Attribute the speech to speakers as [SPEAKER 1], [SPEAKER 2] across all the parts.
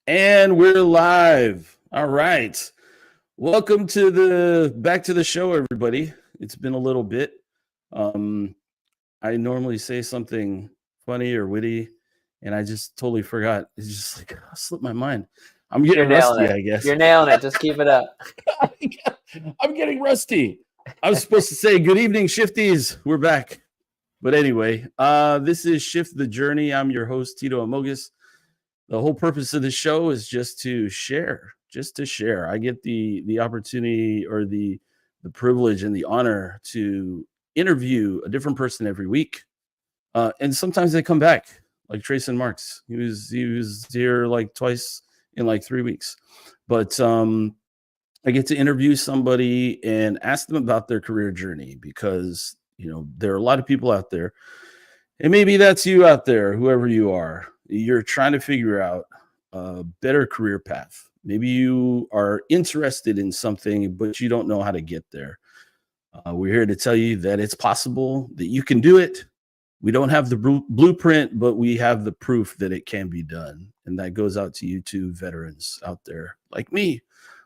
[SPEAKER 1] And we're live. All right. Welcome to the back to the show, everybody. It's been a little bit. Um, I normally say something funny or witty, and I just totally forgot. It's just like slipped my mind. I'm
[SPEAKER 2] You're
[SPEAKER 1] getting
[SPEAKER 2] nailing
[SPEAKER 1] rusty,
[SPEAKER 2] it.
[SPEAKER 1] I guess.
[SPEAKER 2] You're nailing it. Just keep it up.
[SPEAKER 1] I'm getting rusty. I was supposed to say good evening, shifties. We're back. But anyway, this is Shift the Journey. I'm your host, Tito Amogus. The whole purpose of the show is just to share. I get the opportunity or the privilege and the honor to interview a different person every week, and sometimes they come back, like Trayson Marks. He was here like twice in like 3 weeks. But I get to interview somebody and ask them about their career journey, because there are a lot of people out there, and maybe that's you out there, whoever you are. You're trying to figure out a better career path. Maybe you are interested in something, but you don't know how to get there. We're here to tell you that it's possible, that you can do it. We don't have the blueprint, but we have the proof that it can be done. And that goes out to you two veterans out there like me.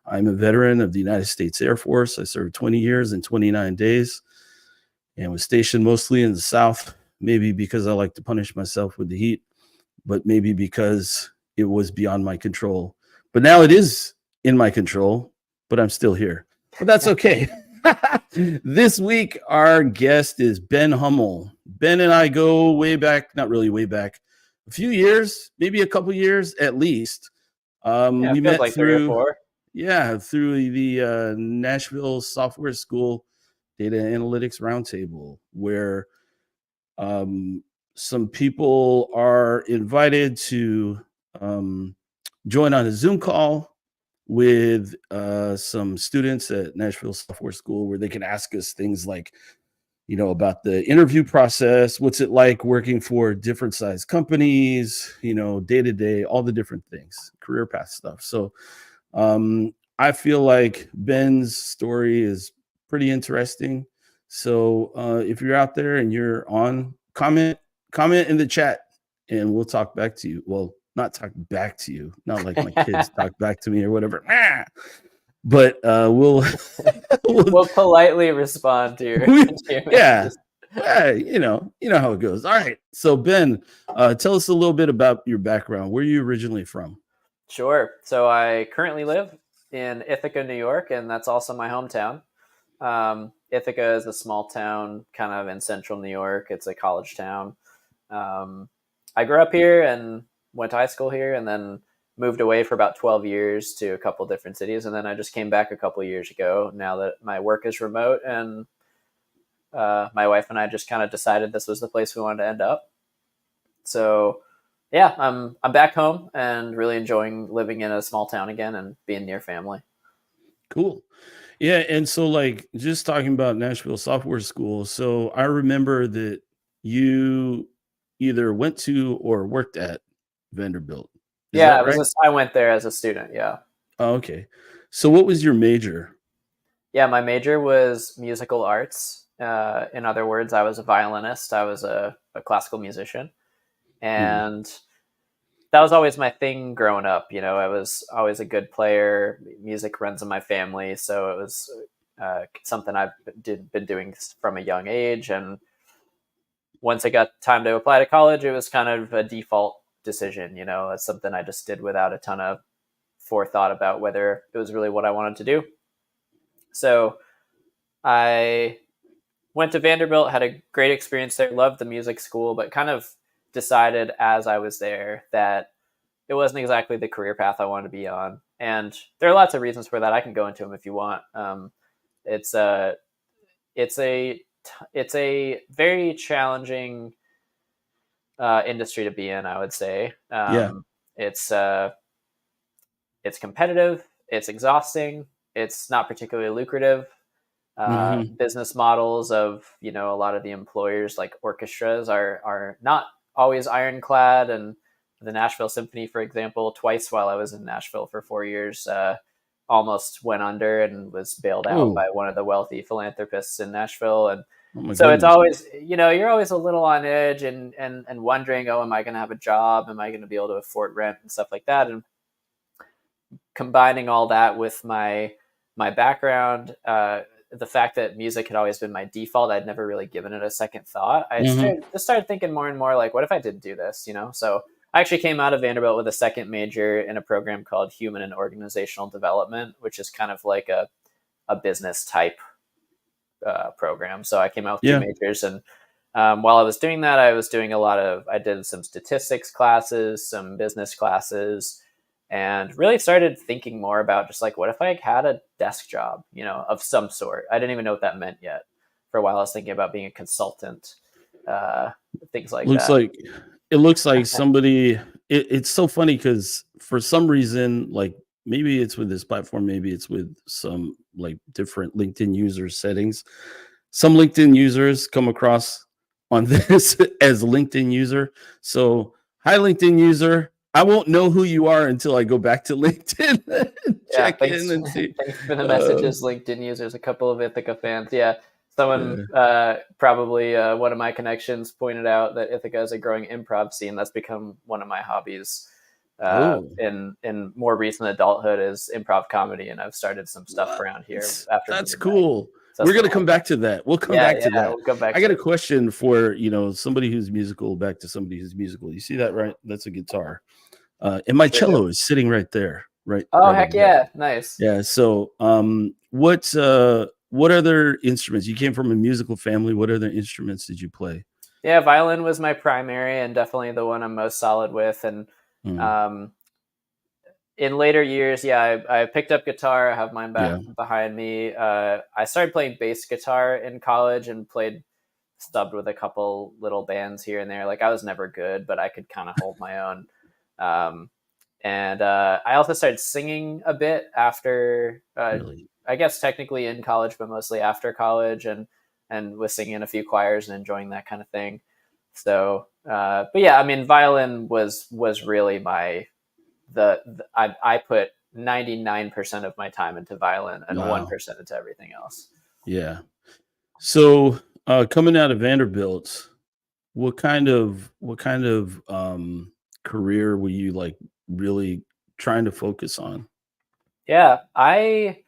[SPEAKER 1] I'm a veteran of the United States Air Force. I served 20 years and 29 days and was stationed mostly in the South, maybe because I like to punish myself with the heat, but maybe because it was beyond my control. But now it is in my control, but I'm still here. But that's okay. This week, our guest is Ben Hummel. Ben and I go way back, not really way back, a few years, maybe a couple years at least.
[SPEAKER 2] Yeah, it
[SPEAKER 1] We
[SPEAKER 2] feels
[SPEAKER 1] met
[SPEAKER 2] like three or
[SPEAKER 1] through,
[SPEAKER 2] four.
[SPEAKER 1] yeah, through the Nashville Software School Data Analytics Roundtable, where um, some people are invited to um, join on a Zoom call with some students at Nashville Software School, where they can ask us things like, about the interview process, what's it like working for different size companies, day to day, all the different things, career path stuff. So I feel like Ben's story is pretty interesting. So if you're out there and you're on, comment in the chat, and we'll talk back to you. Well, not talk back to you, not like my kids talk back to me or whatever. But we'll, we'll
[SPEAKER 2] We'll politely respond to your,
[SPEAKER 1] we,
[SPEAKER 2] to your
[SPEAKER 1] yeah.
[SPEAKER 2] messages.
[SPEAKER 1] You know how it goes. All right. So Ben, tell us a little bit about your background. Where are you originally from?
[SPEAKER 2] Sure. So I currently live in Ithaca, New York, and that's also my hometown. Ithaca is a small town kind of in central New York. It's a college town. Um, I grew up here and went to high school here, and then moved away for about 12 years to a couple different cities. And then I just came back a couple years ago now that my work is remote. And my wife and I just kind of decided this was the place we wanted to end up. So yeah, I'm back home and really enjoying living in a small town again and being near family.
[SPEAKER 1] Cool. Yeah, and so like just talking about Nashville Software School, so I remember that you either went to or worked at Vanderbilt. Is
[SPEAKER 2] Yeah,
[SPEAKER 1] that right?
[SPEAKER 2] I went there as a student. Yeah.
[SPEAKER 1] Oh, okay. So what was your major?
[SPEAKER 2] Yeah, my major was musical arts. In other words, I was a violinist. I was a classical musician,
[SPEAKER 1] Hmm.
[SPEAKER 2] and that was always my thing growing up. I was always a good player. Music runs in my family, so it was something I've been doing from a young age. And once I got time to apply to college, it was kind of a default decision. It's something I just did without a ton of forethought about whether it was really what I wanted to do. So I went to Vanderbilt, had a great experience there, loved the music school, but kind of decided as I was there that it wasn't exactly the career path I wanted to be on. And there are lots of reasons for that. I can go into them if you want. It's a it's a it's a very challenging industry to be in, I would say.
[SPEAKER 1] Yeah.
[SPEAKER 2] It's it's competitive, it's exhausting, it's not particularly lucrative.
[SPEAKER 1] Hmm.
[SPEAKER 2] Business models of a lot of the employers like orchestras are not always ironclad. And the Nashville Symphony, for example, twice while I was in Nashville for 4 years, almost went under and was bailed out
[SPEAKER 1] Oh,
[SPEAKER 2] by one of the wealthy philanthropists in Nashville. And
[SPEAKER 1] oh my
[SPEAKER 2] so it's
[SPEAKER 1] goodness.
[SPEAKER 2] always, you're always a little on edge and wondering, oh, am I going to have a job? Am I going to be able to afford rent and stuff like that? And combining all that with my background, the fact that music had always been my default, I'd never really given it a second thought. I
[SPEAKER 1] Hmm.
[SPEAKER 2] started thinking more and more like, what if I didn't do this? So I actually came out of Vanderbilt with a second major in a program called Human and Organizational Development, which is kind of like a business type program. So I came out with two
[SPEAKER 1] Yeah.
[SPEAKER 2] majors, and while I was doing that, I did some statistics classes, some business classes, and really started thinking more about just like, what if I had a desk job, of some sort? I didn't even know what that meant yet. For a while, I was thinking about being a consultant, uh, things like
[SPEAKER 1] Looks
[SPEAKER 2] that.
[SPEAKER 1] like it looks like somebody it's so funny because for some reason, like maybe it's with this platform, maybe it's with some like different LinkedIn user settings. Some LinkedIn users come across on this as LinkedIn user. So, hi LinkedIn user. I won't know who you are until I go back to LinkedIn and
[SPEAKER 2] Yeah,
[SPEAKER 1] check in and see.
[SPEAKER 2] thanks for the
[SPEAKER 1] Uh,
[SPEAKER 2] messages, LinkedIn users. A couple of Ithaca fans. Yeah, someone
[SPEAKER 1] yeah.
[SPEAKER 2] probably one of my connections pointed out that Ithaca is a growing improv scene. That's become one of my hobbies.
[SPEAKER 1] Oh,
[SPEAKER 2] In more recent adulthood is improv comedy, and I've started some stuff
[SPEAKER 1] what?
[SPEAKER 2] around here after
[SPEAKER 1] That's
[SPEAKER 2] moving back.
[SPEAKER 1] cool.
[SPEAKER 2] So that's
[SPEAKER 1] We're
[SPEAKER 2] been
[SPEAKER 1] gonna
[SPEAKER 2] a lot
[SPEAKER 1] come
[SPEAKER 2] of fun.
[SPEAKER 1] back to that. We'll come
[SPEAKER 2] Yeah,
[SPEAKER 1] back to
[SPEAKER 2] yeah,
[SPEAKER 1] that.
[SPEAKER 2] we'll go back
[SPEAKER 1] I
[SPEAKER 2] to
[SPEAKER 1] got a
[SPEAKER 2] it.
[SPEAKER 1] question for somebody who's musical back to somebody who's musical. You see that right? That's a guitar. And my
[SPEAKER 2] Sure do.
[SPEAKER 1] cello is sitting right there,
[SPEAKER 2] Oh,
[SPEAKER 1] right over
[SPEAKER 2] heck
[SPEAKER 1] there.
[SPEAKER 2] yeah, nice.
[SPEAKER 1] Yeah. So, what other instruments? You came from a musical family. What other instruments did you play?
[SPEAKER 2] Yeah, violin was my primary and definitely the one I'm most solid with. And
[SPEAKER 1] Mm,
[SPEAKER 2] um, in later years, yeah, I picked up guitar. I have mine back
[SPEAKER 1] yeah.
[SPEAKER 2] behind me. I started playing bass guitar in college and played stubbed with a couple little bands here and there. Like I was never good, but I could kind of hold my own. Um, and I also started singing a bit after,
[SPEAKER 1] Really?
[SPEAKER 2] I guess technically in college, but mostly after college, and was singing in a few choirs and enjoying that kind of thing. So, but yeah, I mean, violin was really I put 99% of my time into violin and
[SPEAKER 1] Wow.
[SPEAKER 2] 1% into everything else.
[SPEAKER 1] Yeah. So, coming out of Vanderbilt, what kind of career were you like really trying to focus on?
[SPEAKER 2] Yeah, I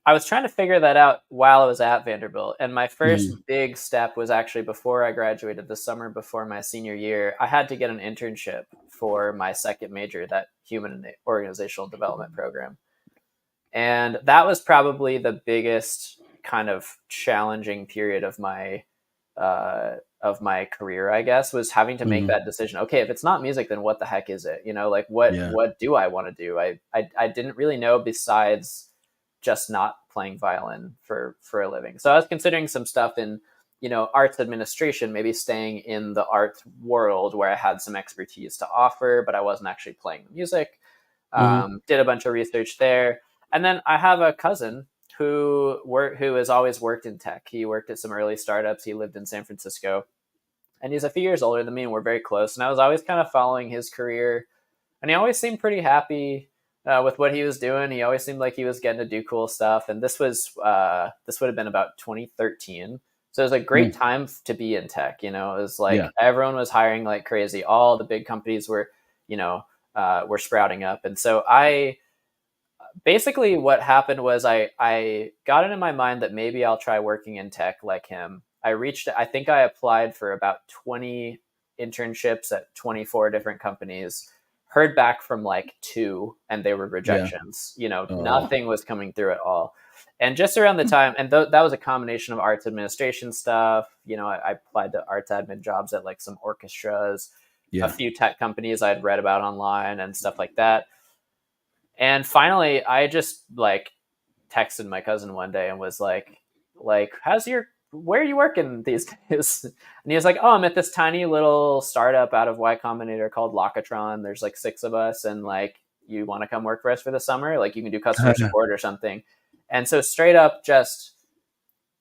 [SPEAKER 2] was trying to figure that out while I was at Vanderbilt. And my first
[SPEAKER 1] Mm,
[SPEAKER 2] big step was actually before I graduated, the summer before my senior year. I had to get an internship for my second major, that human and organizational development program. And that was probably the biggest kind of challenging period of my career, I guess, was having to make
[SPEAKER 1] mhm.
[SPEAKER 2] that decision. Okay, if it's not music, then what the heck is it? Like
[SPEAKER 1] Yeah.
[SPEAKER 2] what do I want to do? I didn't really know besides just not playing violin for a living. So I was considering some stuff in arts administration, maybe staying in the art world where I had some expertise to offer, but I wasn't actually playing the music.
[SPEAKER 1] Mhm.
[SPEAKER 2] Did a bunch of research there, and then I have a cousin who has always worked in tech. He worked at some early startups. He lived in San Francisco, and he's a few years older than me, and we're very close. And I was always kind of following his career, and he always seemed pretty happy with what he was doing. He always seemed like he was getting to do cool stuff. And this would have been about 2013. So it was a great
[SPEAKER 1] Mm,
[SPEAKER 2] time to be in tech. It was like
[SPEAKER 1] yeah.
[SPEAKER 2] everyone was hiring like crazy. All the big companies you know, were sprouting up. And so I basically what happened was I got it in my mind that maybe I'll try working in tech like him. I think I applied for about 20 internships at 24 different companies, heard back from like two, and they were
[SPEAKER 1] Yeah.
[SPEAKER 2] rejections.
[SPEAKER 1] Oh.
[SPEAKER 2] Nothing was coming through at all. And just around the time, and that was a combination of arts administration stuff. I applied to arts admin jobs at like some orchestras, a
[SPEAKER 1] Yeah.
[SPEAKER 2] few tech companies I'd read about online and stuff like that. And finally, I just like texted my cousin one day and was like, where are you working these days? And he was like, oh, I'm at this tiny little startup out of Y Combinator called Locatron. There's like six of us, and like, you want to come work for us for the summer? Like, you can do customer support or something. And so straight up, just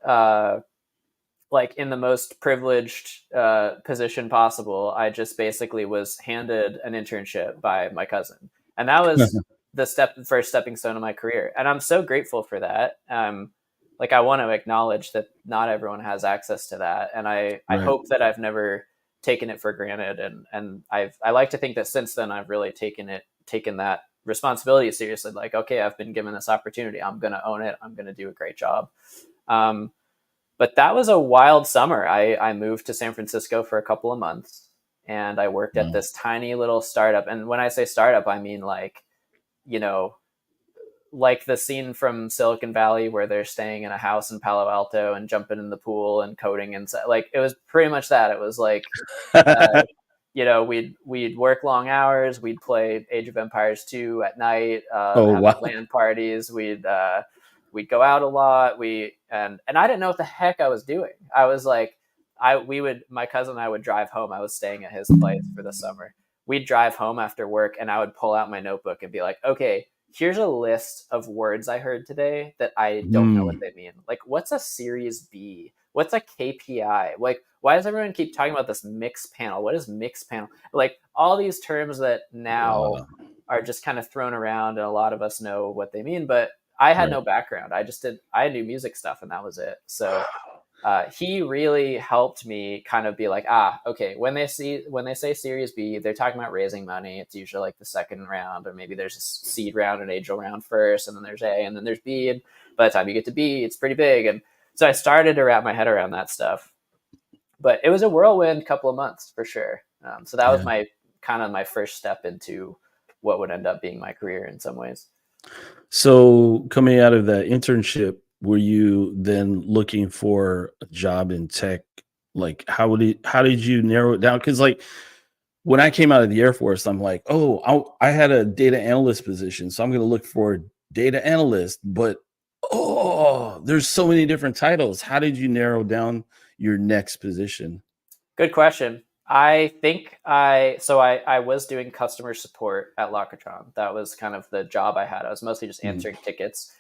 [SPEAKER 2] uh, like in the most privileged position possible, I just basically was handed an internship by my cousin, and that was the first stepping stone of my career. And I'm so grateful for that. Like I want to acknowledge that not everyone has access to that, and I
[SPEAKER 1] Right.
[SPEAKER 2] hope that I've never taken it for granted. And I like to think that since then I've really taken that responsibility seriously. Like, okay, I've been given this opportunity. I'm going to own it. I'm going to do a great job. But that was a wild summer. I moved to San Francisco for a couple of months, and I worked at this tiny little startup. And when I say startup, I mean like, you know, like the scene from Silicon Valley where they're staying in a house in Palo Alto and jumping in the pool and coding, and like it was pretty much that. It was like, we'd work long hours. We'd play Age of Empires 2 at night,
[SPEAKER 1] Oh,
[SPEAKER 2] have
[SPEAKER 1] wow.
[SPEAKER 2] LAN parties. We'd go out a lot. And I didn't know what the heck I was doing. I was like, my cousin and I would drive home. I was staying at his place for the summer. We'd drive home after work, and I would pull out my notebook and be like, okay, here's a list of words I heard today that I don't know what they mean. Like, what's a Series B? What's a KPI? Like, why does everyone keep talking about this mix panel? What is mix panel? Like, all these terms that now are just kind of thrown around, and a lot of us know what they mean, but I had no background. I knew music stuff, and that was it. So he really helped me kind of be like, okay, when they say Series B, they're talking about raising money. It's usually like the second round, or maybe there's a seed round and angel round first, and then there's A, and then there's B. And by the time you get to B, it's pretty big. And so I started to wrap my head around that stuff. But it was a whirlwind couple of months for sure. So that was my first step into what would end up being my career in some ways.
[SPEAKER 1] So coming out of that internship, were you then looking for a job in tech? Like, how did you narrow it down? Because like when I came out of the Air Force, I'm like, oh, I had a data analyst position, so I'm going to look for a data analyst. But there's so many different titles. How did you narrow down your next position?
[SPEAKER 2] Good question. I think I was doing customer support at Lockatron. That was kind of the job I had. I was mostly just answering tickets.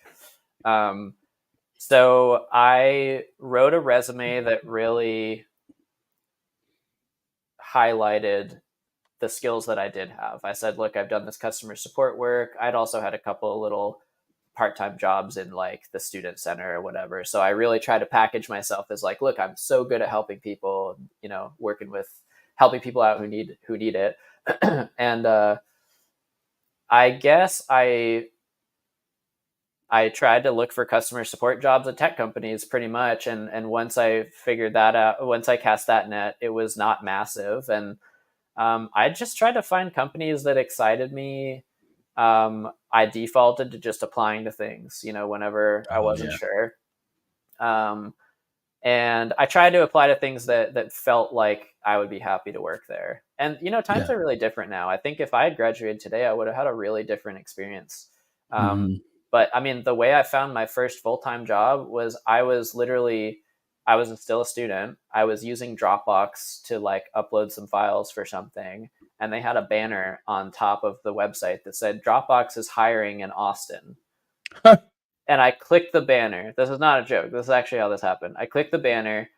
[SPEAKER 2] So I wrote a resume that really highlighted the skills that I did have. I said, look, I've done this customer support work. I'd also had a couple of little part-time jobs in like the student center or whatever. So I really try to package myself as like, look, I'm so good at helping people, working with helping people out who need it. And I guess I tried to look for customer support jobs at tech companies pretty much. And once I figured that out, once I cast that net, it was not massive. And I just tried to find companies that excited me. I defaulted to just applying to things, whenever I wasn't sure. And I tried to apply to things that felt like I would be happy to work there. And, times are really different now. I think if I had graduated today, I would have had a really different experience. But I mean, the way I found my first full-time job was I was still a student. I was using Dropbox to like upload some files for something. And they had a banner on top of the website that said Dropbox is hiring in Austin. And I clicked the banner. This is not a joke. This is actually how this happened. I clicked the banner.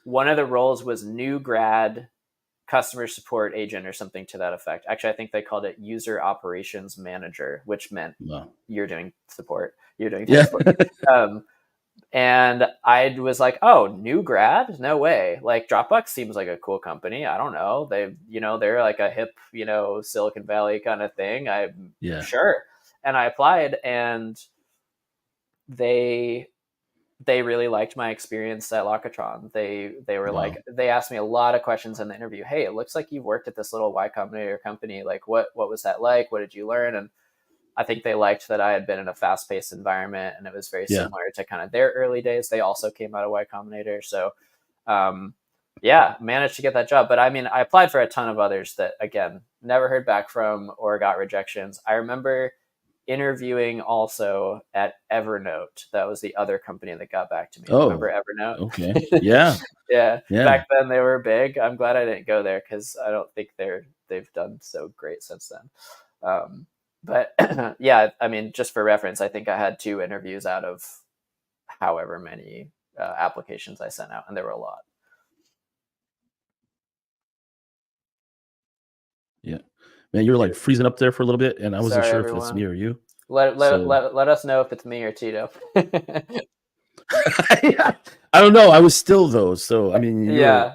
[SPEAKER 2] One of the roles was new grad customer support agent or something to that effect. Actually, I think they called it user operations manager, which meant you're doing support. You're doing support. And I was like, oh, new grad? No way. Like Dropbox seems like a cool company. I don't know. They're like a hip, Silicon Valley kind of thing. I'm sure. And I applied, and they really liked my experience at Lockatron. They were like, they asked me a lot of questions in the interview. Hey, it looks like you've worked at this little Y Combinator company. Like, what was that like? What did you learn? And I think they liked that I had been in a fast-paced environment, and it was very similar to kind of their early days. They also came out of Y Combinator. So, managed to get that job. But I mean, I applied for a ton of others that, again, never heard back from or got rejections. I remember interviewing also at Evernote. That was the other company that got back to me. Remember Evernote?
[SPEAKER 1] Okay. Yeah.
[SPEAKER 2] Yeah. Back then they were big. I'm glad I didn't go there because I don't think they've done so great since then. But I mean, just for reference, I think I had 2 interviews out of however many applications I sent out, and there were a lot.
[SPEAKER 1] Yeah. Man, you're like freezing up there for a little bit, and I wasn't sure if it's me or you.
[SPEAKER 2] Let us know if it's me or Tito.
[SPEAKER 1] I don't know. I was still though, so I mean, you're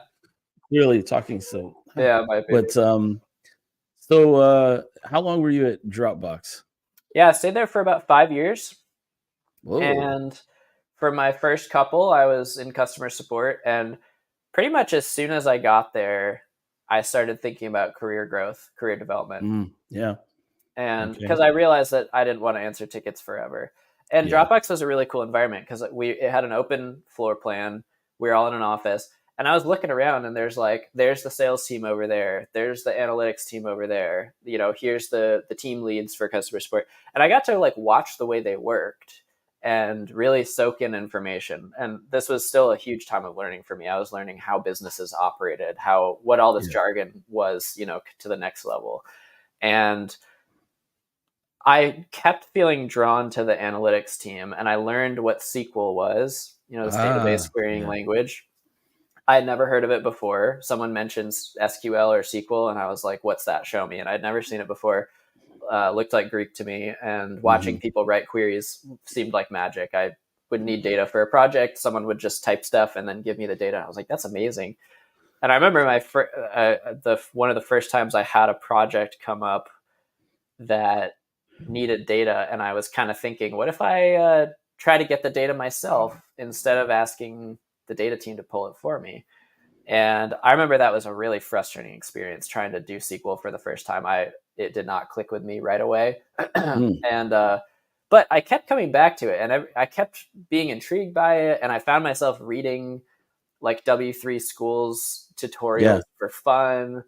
[SPEAKER 1] clearly talking. So
[SPEAKER 2] yeah, might be.
[SPEAKER 1] But so how long were you at Dropbox?
[SPEAKER 2] Yeah, I stayed there for about 5 years.
[SPEAKER 1] Whoa.
[SPEAKER 2] And for my first couple, I was in customer support. And pretty much as soon as I got there, I started thinking about career growth, career development.
[SPEAKER 1] Yeah.
[SPEAKER 2] And
[SPEAKER 1] Okay.
[SPEAKER 2] because I realized that I didn't want to answer tickets forever. And
[SPEAKER 1] Yeah.
[SPEAKER 2] Dropbox was a really cool environment because it had an open floor plan. We were all in an office, and I was looking around, and there's the sales team over there, there's the analytics team over there. Here's the team leads for customer support, and I got to like watch the way they worked and really soak in information. And this was still a huge time of learning for me. I was learning how businesses operated, how what all this
[SPEAKER 1] Yeah.
[SPEAKER 2] jargon was, to the next level. And I kept feeling drawn to the analytics team, and I learned what SQL was, this database querying
[SPEAKER 1] Yeah.
[SPEAKER 2] language. I had never heard of it before. Someone mentioned SQL or SQL, and I was like, "What's that? Show me." And I'd never seen it before. Looked like Greek to me, and watching
[SPEAKER 1] Hmm.
[SPEAKER 2] people write queries seemed like magic. I would need data for a project. Someone would just type stuff and then give me the data. I was like, "That's amazing." And I remember the one of the first times I had a project come up that needed data, and I was kind of thinking, what if I try to get the data myself instead of asking the data team to pull it for me? And I remember that was a really frustrating experience trying to do SQL for the first time. It did not click with me right away,
[SPEAKER 1] Mm.
[SPEAKER 2] and but I kept coming back to it, and I kept being intrigued by it, and I found myself reading like W3 schools
[SPEAKER 1] Yeah.
[SPEAKER 2] tutorials for fun.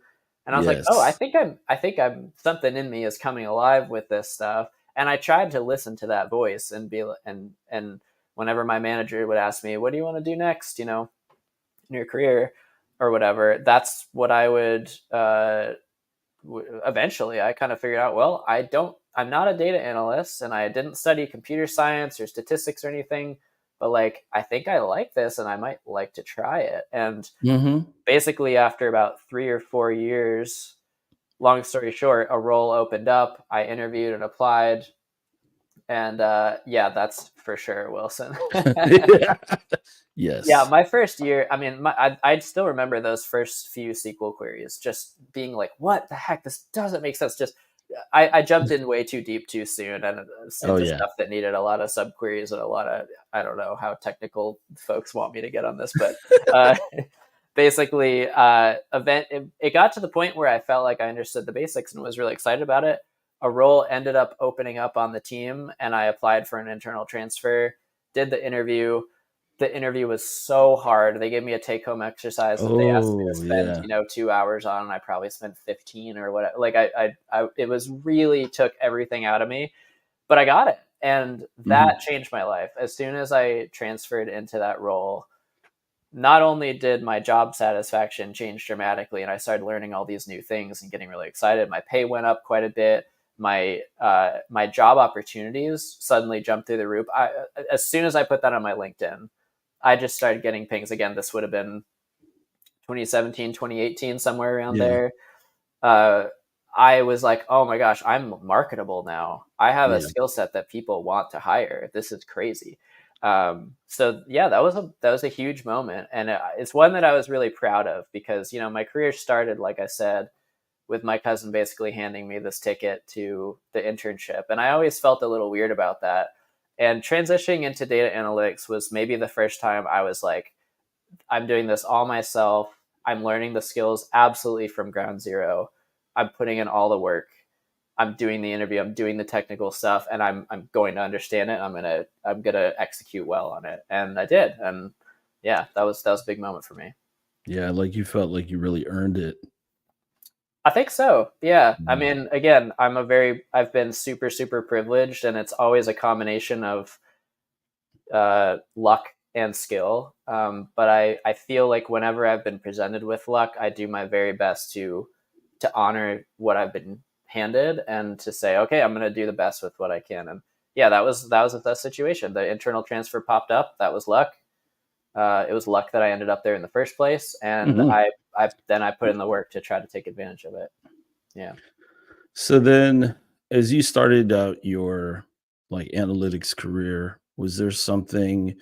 [SPEAKER 2] And I was like, oh,
[SPEAKER 1] Yes.
[SPEAKER 2] I think I'm something in me is coming alive with this stuff. And I tried to listen to that voice and and whenever my manager would ask me, what do you want to do next, in your career or whatever, that's what I would eventually I kind of figured out, well, I'm not a data analyst and I didn't study computer science or statistics or anything, but like I think I like this and I might like to try it. And
[SPEAKER 1] Hmm.
[SPEAKER 2] basically after about 3 or 4 years, long story short, a role opened up. I interviewed and applied, and yeah, that's for sure, Wilson. Yeah,
[SPEAKER 1] Yes.
[SPEAKER 2] my first year, I mean, I still remember those first few SQL queries, just being like, "What the heck? This doesn't make sense." Just I jumped in way too deep too soon, and
[SPEAKER 1] Oh
[SPEAKER 2] into
[SPEAKER 1] yeah.
[SPEAKER 2] stuff that needed a lot of subqueries and a lot of, I don't know how technical folks want me to get on this, but uh, basically, it got to the point where I felt like I understood the basics and was really excited about it. A role ended up opening up on the team, and I applied for an internal transfer. Did the interview was so hard. They gave me a take home exercise that they asked me to
[SPEAKER 1] Oh
[SPEAKER 2] spend,
[SPEAKER 1] yeah.
[SPEAKER 2] 2 hours on, and I probably spent 15 or whatever. Like it was really took everything out of me, but I got it. And that
[SPEAKER 1] Hmm.
[SPEAKER 2] changed my life. As soon as I transferred into that role, not only did my job satisfaction change dramatically and I started learning all these new things and getting really excited, my pay went up quite a bit. My job opportunities suddenly jumped through the roof. As soon as I put that on my LinkedIn, I just started getting pings again. This would have been 2017, 2018, somewhere around
[SPEAKER 1] Yeah.
[SPEAKER 2] there. Uh, I was like, oh my gosh, I'm marketable now. I have a
[SPEAKER 1] Yeah.
[SPEAKER 2] skill set that people want to hire. This is crazy. So yeah, that was a huge moment, and it's one that I was really proud of because my career started, like I said, with my cousin basically handing me this ticket to the internship, and I always felt a little weird about that. And transitioning into data analytics was maybe the first time I was like, I'm doing this all myself. I'm learning the skills absolutely from ground zero. I'm putting in all the work. I'm doing the interview. I'm doing the technical stuff, and I'm going to understand it. I'm gonna execute well on it, and I did. And yeah, that was a big moment for me.
[SPEAKER 1] Yeah. Like you felt like you really earned it.
[SPEAKER 2] I think so. Yeah. I
[SPEAKER 1] Mm.
[SPEAKER 2] mean, again, I've been super super privileged, and it's always a combination of luck and skill. But I feel like whenever I've been presented with luck, I do my very best to honor what I've been handed and to say, okay, I'm going to do the best with what I can. And yeah, that was the situation. The internal transfer popped up. That was luck. It was luck that I ended up there in the first place, and
[SPEAKER 1] Hmm.
[SPEAKER 2] I put in the work to try to take advantage of it. Yeah.
[SPEAKER 1] So then, as you started out your like analytics career, was there something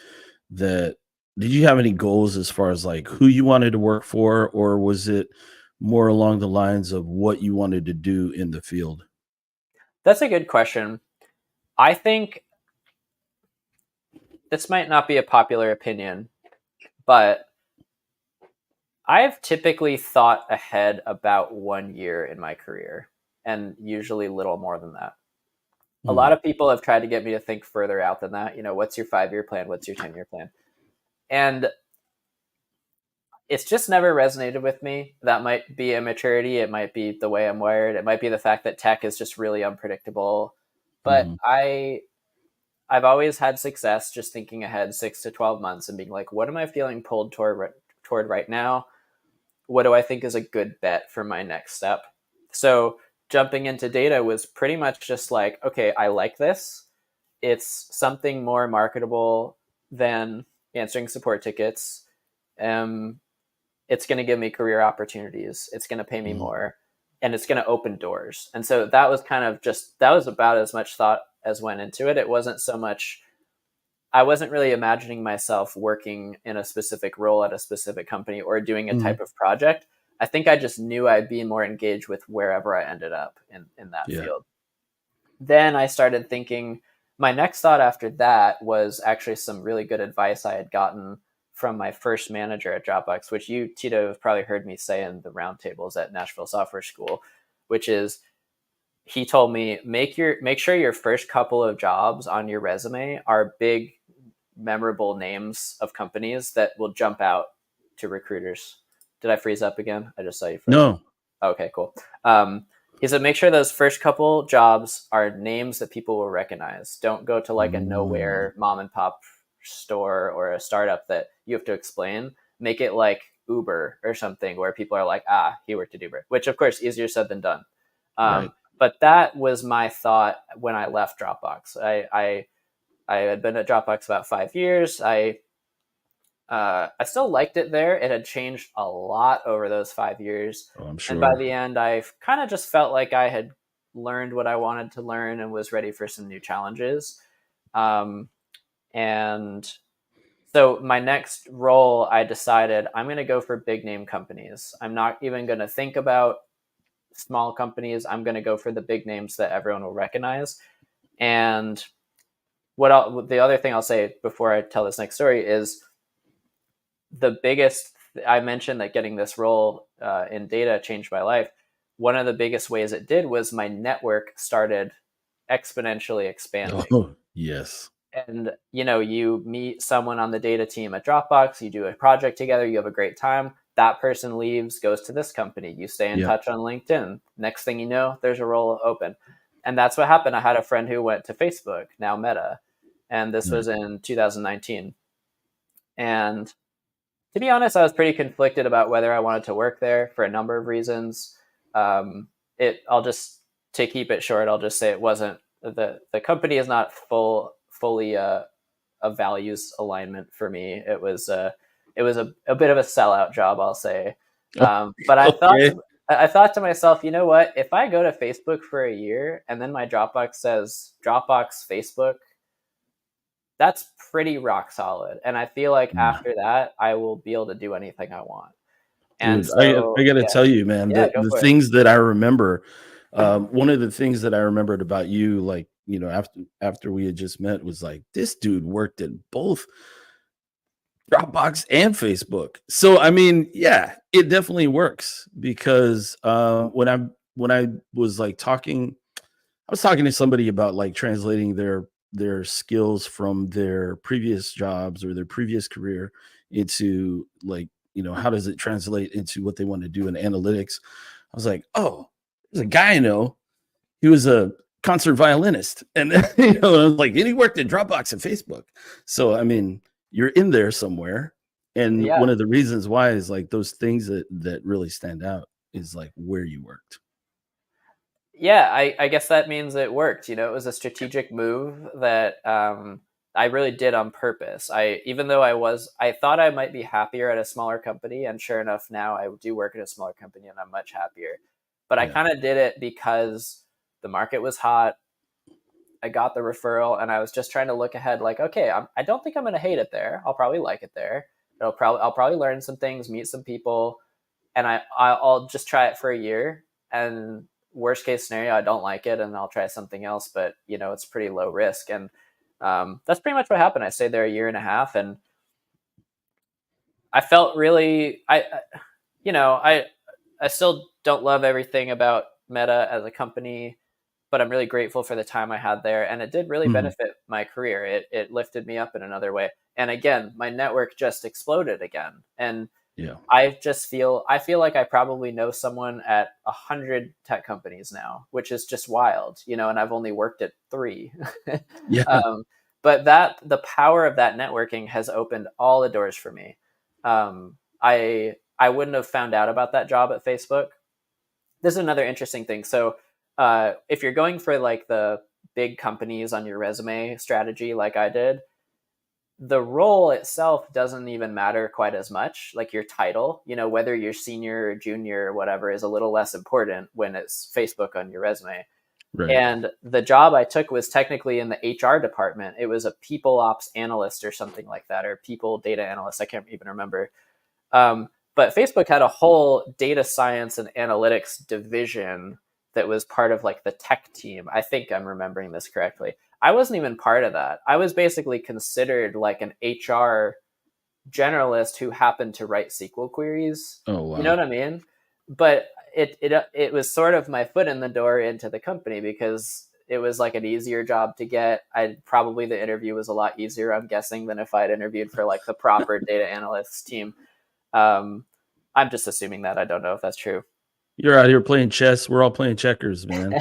[SPEAKER 1] that did you have any goals as far as like who you wanted to work for, or was it more along the lines of what you wanted to do in the field?
[SPEAKER 2] That's a good question. I think this might not be a popular opinion, but I've typically thought ahead about 1 year in my career, and usually little more than that. A lot
[SPEAKER 1] Hmm.
[SPEAKER 2] of people have tried to get me to think further out than that. What's your 5 year plan? What's your 10 year plan? And it's just never resonated with me. That might be immaturity. It might be the way I'm wired. It might be the fact that tech is just really unpredictable. But
[SPEAKER 1] Hmm.
[SPEAKER 2] I've always had success just thinking ahead 6 to 12 months and being like, what am I feeling pulled toward right now? What do I think is a good bet for my next step? So jumping into data was pretty much just like, okay, I like this. It's something more marketable than answering support tickets. Um, it's going to give me career opportunities. It's going to pay me
[SPEAKER 1] Hmm.
[SPEAKER 2] more, and it's going to open doors. And so that was that was about as much thought as went into it. It wasn't so much, I wasn't really imagining myself working in a specific role at a specific company or doing a
[SPEAKER 1] Hmm.
[SPEAKER 2] type of project. I think I just knew I'd be more engaged with wherever I ended up in that
[SPEAKER 1] Yeah.
[SPEAKER 2] field. Then I started thinking, my next thought after that was actually some really good advice I had gotten from my first manager at Dropbox, which you, Tito, have probably heard me say in the roundtables at Nashville Software School, which is, he told me, make sure your first couple of jobs on your resume are big, memorable names of companies that will jump out to recruiters. Did I freeze up again? I just saw you froze.
[SPEAKER 1] No.
[SPEAKER 2] Okay, cool. Um, he said, make sure those first couple jobs are names that people will recognize. Don't go to like a
[SPEAKER 1] Mm.
[SPEAKER 2] nowhere mom and pop store or a startup that you have to explain. Make it like Uber or something where people are like, ah, he worked at Uber, which of course easier said than done.
[SPEAKER 1] Right.
[SPEAKER 2] But that was my thought when I left Dropbox. I had been at Dropbox about 5 years. I still liked it there. It had changed a lot over those 5 years.
[SPEAKER 1] Oh, I'm
[SPEAKER 2] And by
[SPEAKER 1] sure.
[SPEAKER 2] the end, I kind of just felt like I had learned what I wanted to learn and was ready for some new challenges. Um, and so my next role, I decided I'm going to go for big name companies. I'm not even going to think about small companies. I'm going to go for the big names that everyone will recognize. And the other thing I'll say before I tell this next story is, the biggest, I mentioned that getting this role in data changed my life. One of the biggest ways it did was my network started exponentially expanding.
[SPEAKER 1] Oh, yes.
[SPEAKER 2] And you meet someone on the data team at Dropbox, you do a project together, you have a great time. That person leaves, goes to this company. You stay in
[SPEAKER 1] Yep.
[SPEAKER 2] touch on LinkedIn. Next thing you know, there's a role open. And that's what happened. I had a friend who went to Facebook, now Meta, and this
[SPEAKER 1] Right.
[SPEAKER 2] was in 2019. And to be honest, I was pretty conflicted about whether I wanted to work there for a number of reasons. I'll just, to keep it short, I'll just say it wasn't, the company is not fully a values alignment for me. It was a bit of a sellout job, I'll say.
[SPEAKER 1] Oh,
[SPEAKER 2] But
[SPEAKER 1] okay.
[SPEAKER 2] I thought to myself, you know what? If I go to Facebook for a year and then my Dropbox says Dropbox Facebook, that's pretty rock solid. And I feel like
[SPEAKER 1] Yeah.
[SPEAKER 2] after that, I will be able to do anything I want. And
[SPEAKER 1] Dude, I
[SPEAKER 2] so,
[SPEAKER 1] gotta
[SPEAKER 2] yeah,
[SPEAKER 1] tell you, man,
[SPEAKER 2] yeah, go
[SPEAKER 1] the
[SPEAKER 2] for it.
[SPEAKER 1] things that I remember, one of the things that I remembered about you, like, after we had just met was like, this dude worked at both Dropbox and Facebook. So, I mean, yeah, it definitely works because, when I was, like, I was talking to somebody about, like, translating their skills from their previous jobs or their previous career into, like, how does it translate into what they want to do in analytics? I was like, "Oh, there's a guy I know. He was a concert violinist." And, I was like, and he worked at Dropbox and Facebook. So, I mean, you're in there somewhere. And
[SPEAKER 2] Yeah.
[SPEAKER 1] one of the reasons why is, like, those things that really stand out is, like, where you worked.
[SPEAKER 2] Yeah, I guess that means it worked. It was a strategic move that I really did on purpose. Even though I thought I might be happier at a smaller company, and sure enough, now I do work at a smaller company and I'm much happier. But I
[SPEAKER 1] Yeah.
[SPEAKER 2] kind of did it because the market was hot. I got the referral, and I was just trying to look ahead. Like, okay, I don't think I'm going to hate it there. I'll probably like it there. I'll probably learn some things, meet some people, and I'll just try it for a year. And worst case scenario, I don't like it and I'll try something else, but it's pretty low risk. And that's pretty much what happened. I stayed there a year and a half, and I felt really, you know, I, I still don't love everything about Meta as a company, but I'm really grateful for the time I had there, and it did really
[SPEAKER 1] Mhm.
[SPEAKER 2] benefit my career. It lifted me up in another way, and again, my network just exploded again, and
[SPEAKER 1] Yeah.
[SPEAKER 2] I feel like I probably know someone at 100 tech companies now, which is just wild, and I've only worked at three.
[SPEAKER 1] Yeah.
[SPEAKER 2] um, but the power of that networking has opened all the doors for me. I wouldn't have found out about that job at Facebook. This is another interesting thing. So if you're going for like the big companies on your resume strategy, like I did, the role itself doesn't even matter quite as much. Like your title, whether you're senior or junior or whatever, is a little less important when it's Facebook on your resume.
[SPEAKER 1] Right.
[SPEAKER 2] And the job I took was technically in the HR department. It was a people ops analyst or something like that, or people data analyst. I can't even remember. But Facebook had a whole data science and analytics division that was part of like the tech team. I think I'm remembering this correctly. I wasn't even part of that. I was basically considered like an HR generalist who happened to write SQL queries.
[SPEAKER 1] Oh,
[SPEAKER 2] You know
[SPEAKER 1] wow.
[SPEAKER 2] what I mean? But it was sort of my foot in the door into the company because it was like an easier job to get. I probably the interview was a lot easier, I'm guessing, than if I'd interviewed for like the proper data analysts team. Um, I'm just assuming that. I don't know if that's true.
[SPEAKER 1] You're out here playing chess. We're all playing checkers, man.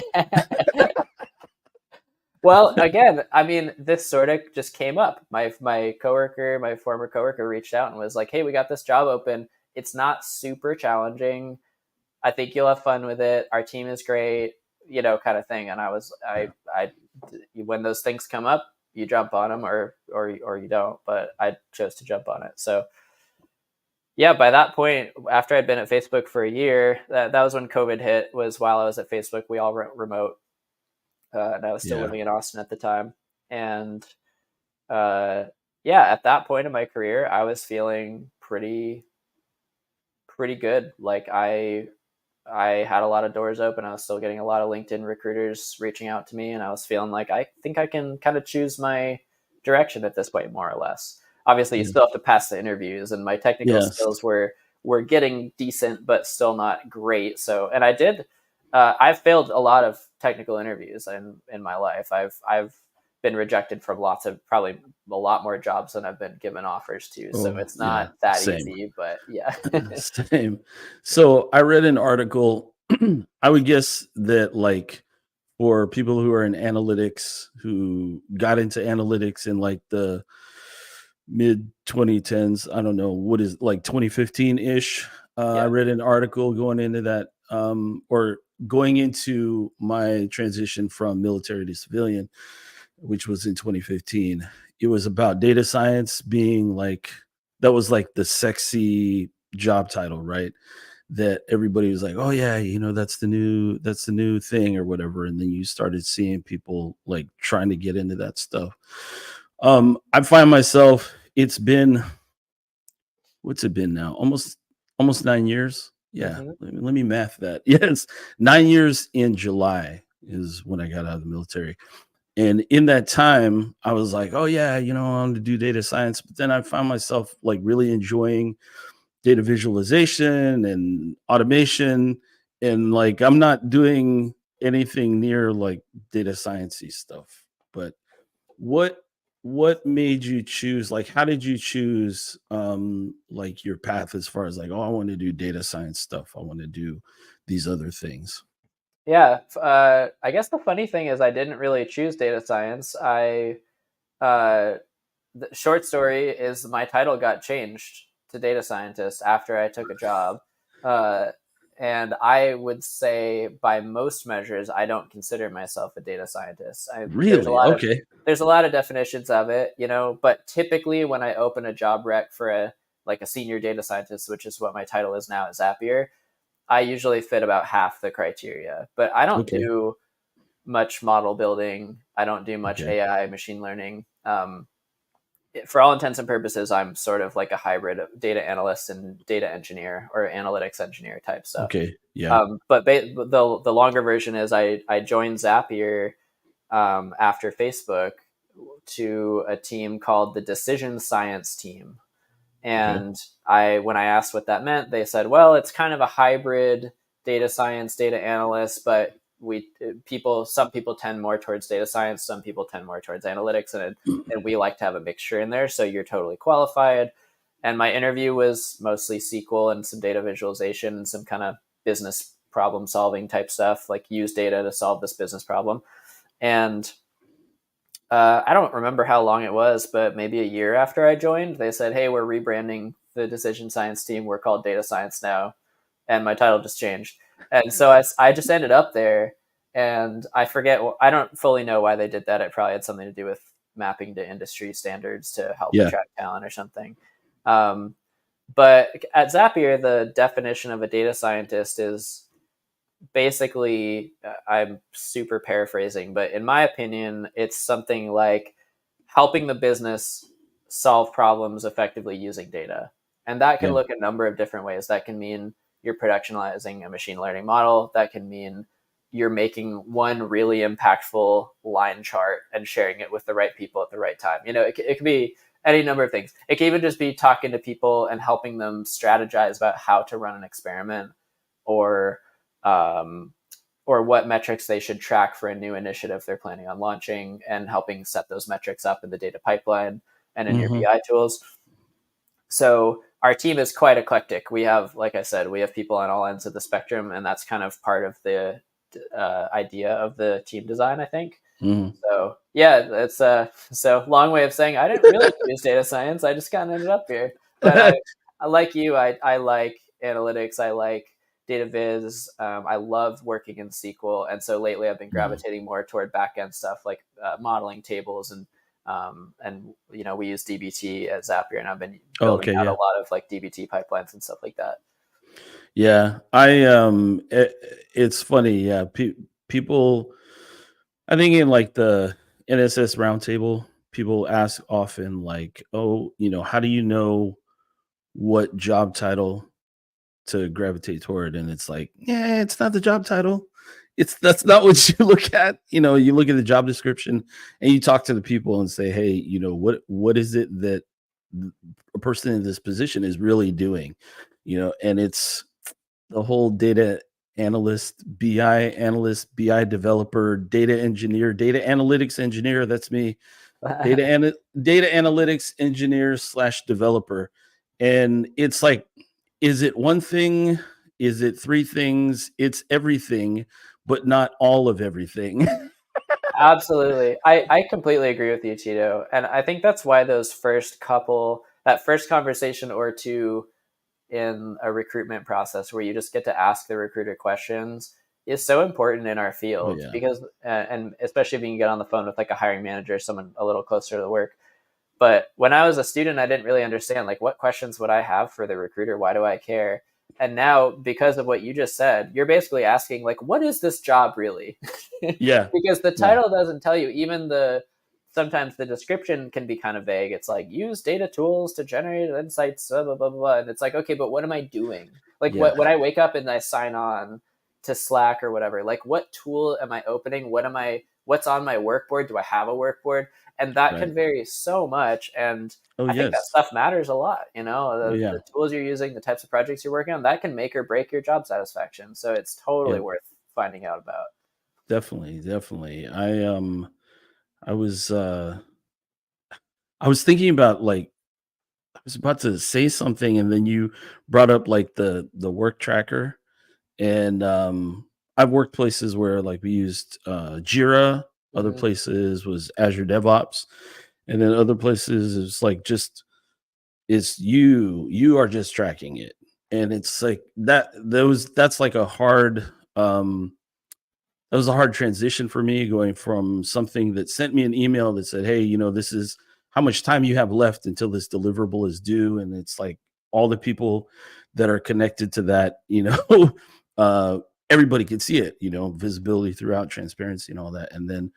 [SPEAKER 2] Well, again, I mean, this sort of just came up. My former coworker, reached out and was like, "Hey, we got this job open. It's not super challenging. I think you'll have fun with it. Our team is great, kind of thing." And
[SPEAKER 1] Yeah.
[SPEAKER 2] when those things come up, you jump on them or you don't. But I chose to jump on it. So yeah, by that point, after I'd been at Facebook for a year, that was when COVID hit. Was while I was at Facebook, we all went remote, and I was still
[SPEAKER 1] Yeah.
[SPEAKER 2] living in Austin at the time. And uh, yeah, at that point in my career, I was feeling pretty good. Like I had a lot of doors open. I was still getting a lot of LinkedIn recruiters reaching out to me, and I was feeling like I think I can kind of choose my direction at this point, more or less. Obviously, you
[SPEAKER 1] Yeah.
[SPEAKER 2] still have to pass the interviews, and my technical
[SPEAKER 1] Yes.
[SPEAKER 2] skills were getting decent, but still not great. So, and I did. I've failed a lot of technical interviews in my life. I've been rejected from probably a lot more jobs than I've been given offers to. So
[SPEAKER 1] Oh,
[SPEAKER 2] it's
[SPEAKER 1] yeah.
[SPEAKER 2] not that
[SPEAKER 1] Same.
[SPEAKER 2] easy, but yeah.
[SPEAKER 1] Same. So I read an article. I would guess that, like, for people who are in analytics, who got into analytics in like the mid 2010s, I don't know what is like 2015 ish. I
[SPEAKER 2] Yeah.
[SPEAKER 1] read an article going into that, or going into my transition from military to civilian, which was in 2015. It was about data science being like, that was like the sexy job title, right? That everybody was like, "Oh yeah, that's the new thing or whatever." And then you started seeing people like trying to get into that stuff. I find myself, it's been, what's it been now? Almost 9 years. Yeah,
[SPEAKER 2] Hmm.
[SPEAKER 1] let me math that. Yes, 9 years in July is when I got out of the military. And in that time, I was like, "Oh yeah, I want to do data science." But then I found myself like really enjoying data visualization and automation, and like I'm not doing anything near like data sciencey stuff. But what what made you choose, like, how did you choose like your path, as far as like, oh, I want to do data science stuff, I want to do these other things?
[SPEAKER 2] Yeah, I guess the funny thing is I didn't really choose data science. Uh, the short story is my title got changed to data scientist after I took a job. Uh, and I would say by most measures, I don't consider myself a data scientist.
[SPEAKER 1] Really? Okay.
[SPEAKER 2] There's a lot of definitions of it, but typically when I open a job rec for like a senior data scientist, which is what my title is now at Zapier, I usually fit about half the criteria, but I don't
[SPEAKER 1] Okay.
[SPEAKER 2] do much model building. I don't do much
[SPEAKER 1] Okay.
[SPEAKER 2] AI machine learning. for all intents and purposes, I'm sort of like a hybrid of data analyst and data engineer or analytics engineer type stuff.
[SPEAKER 1] Okay. Yeah.
[SPEAKER 2] But the longer version is I joined Zapier after Facebook to a team called the Decision Science Team.
[SPEAKER 1] Okay.
[SPEAKER 2] And when I asked what that meant, they said, well, it's kind of a hybrid data science, data analyst, but some people tend more towards data science, some people tend more towards analytics, and we like to have a mixture in there. So you're totally qualified. And my interview was mostly SQL and some data visualization and some kind of business problem solving type stuff, like use data to solve this business problem. And I don't remember how long it was, but maybe a year after I joined, they said, "Hey, we're rebranding the decision science team. We're called data science now," and my title just changed. And so I just ended up there, and I forget. I don't fully know why they did that. It probably had something to do with mapping to industry standards to help
[SPEAKER 1] Yeah.
[SPEAKER 2] attract talent or something. Um, but at Zapier, the definition of a data scientist is basically, I'm super paraphrasing, but in my opinion, it's something like helping the business solve problems effectively using data. And that can
[SPEAKER 1] Yeah.
[SPEAKER 2] look a number of different ways. That can mean you're productionalizing a machine learning model. That can mean you're making one really impactful line chart and sharing it with the right people at the right time. It could be any number of things. It can even just be talking to people and helping them strategize about how to run an experiment, or um, or what metrics they should track for a new initiative they're planning on launching, and helping set those metrics up in the data pipeline and in your
[SPEAKER 1] Hmm.
[SPEAKER 2] BI tools. So our team is quite eclectic. We have, like I said, we have people on all ends of the spectrum, and that's kind of part of the idea of the team design, I think.
[SPEAKER 1] Hmm.
[SPEAKER 2] So yeah, that's so long way of saying I didn't really choose data science. I just kind of ended up here. But I like you. I like analytics. I like data viz. I love working in SQL, and so lately I've been gravitating more toward back end stuff like modeling tables, and we use DBT at Zapier, and I've been building
[SPEAKER 1] Okay.
[SPEAKER 2] out a
[SPEAKER 1] Yeah.
[SPEAKER 2] lot of like DBT pipelines and stuff like that.
[SPEAKER 1] Yeah. It's funny. Yeah. People, I think in like the NSS roundtable, people ask often, like, oh, how do you know what job title to gravitate toward? And it's like, yeah, it's not the job title. That's not what you look at. You look at the job description and you talk to the people and say, hey, what is it that a person in this position is really doing? And it's the whole data analyst, BI developer, data engineer, data analytics engineer. That's me. Data analytics engineer slash developer. And it's like, is it one thing? Is it three things? It's everything, but not all of everything.
[SPEAKER 2] Absolutely. I completely agree with you, Tito. And I think that's why that first conversation or two in a recruitment process where you just get to ask the recruiter questions is so important in our
[SPEAKER 1] Oh
[SPEAKER 2] field,
[SPEAKER 1] yeah.
[SPEAKER 2] because, and especially if you can get on the phone with like a hiring manager, someone a little closer to the work. But when I was a student, I didn't really understand, like, what questions would I have for the recruiter? Why do I care? And now, because of what you just said, you're basically asking, like, what is this job really?
[SPEAKER 1] Yeah.
[SPEAKER 2] Because the
[SPEAKER 1] Yeah.
[SPEAKER 2] title doesn't tell you. Sometimes the description can be kind of vague. It's like, use data tools to generate insights, blah, blah, blah, blah. And it's like, okay, but what am I doing? Like,
[SPEAKER 1] Yeah.
[SPEAKER 2] when I wake up and I sign on to Slack or whatever, like, what tool am I opening? What's on my workboard? Do I have a workboard? And that
[SPEAKER 1] Right.
[SPEAKER 2] can vary so much. And
[SPEAKER 1] Oh
[SPEAKER 2] I think that
[SPEAKER 1] yes.
[SPEAKER 2] stuff matters a lot.
[SPEAKER 1] Oh
[SPEAKER 2] The
[SPEAKER 1] yeah.
[SPEAKER 2] tools you're using, the types of projects you're working on, that can make or break your job satisfaction. So it's totally
[SPEAKER 1] Yeah.
[SPEAKER 2] worth finding out about.
[SPEAKER 1] Definitely. Definitely. I was I was thinking about, like, I was about to say something and then you brought up like the work tracker. And I've worked places where like we used Jira, other
[SPEAKER 2] Hmm.
[SPEAKER 1] places was Azure DevOps, and then other places is like just it's you are just tracking it. And it's like that's like a hard that was a hard transition for me, going from something that sent me an email that said, hey, this is how much time you have left until this deliverable is due. And it's like all the people that are connected to that, uh, everybody can see it, visibility throughout, transparency and all that. And then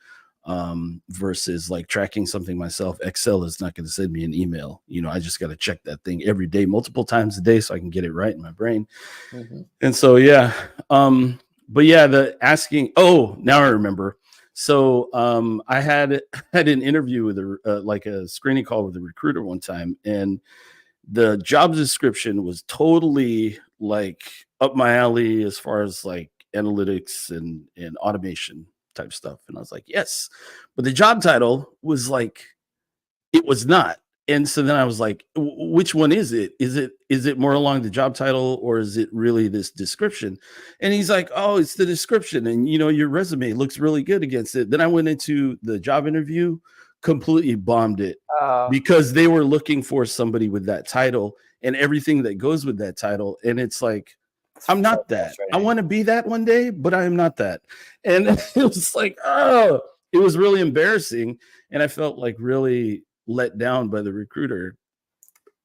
[SPEAKER 1] versus like tracking something myself. Excel is not going to send me an email. I just got to check that thing every day, multiple times a day, so I can get it right in my brain.
[SPEAKER 2] Mm-hmm.
[SPEAKER 1] And so, yeah. But yeah, the asking. Oh, now I remember. So I had had an interview with like a screening call with a recruiter one time, and the job description was totally like up my alley as far as like analytics and automation type stuff. And I was like, yes. But the job title was like, it was not. And so then I was like, which one is it? Is it more along the job title, or is it really this description? And he's like, oh, it's the description. And your resume looks really good against it. Then I went into the job interview, completely bombed it because they were looking for somebody with that title and everything that goes with that title. And it's like,
[SPEAKER 2] It's
[SPEAKER 1] I'm
[SPEAKER 2] so
[SPEAKER 1] not that. I
[SPEAKER 2] frustrating.
[SPEAKER 1] want to be that one day, but I am not that. And it was like, oh, it was really embarrassing. And I felt like really let down by the recruiter.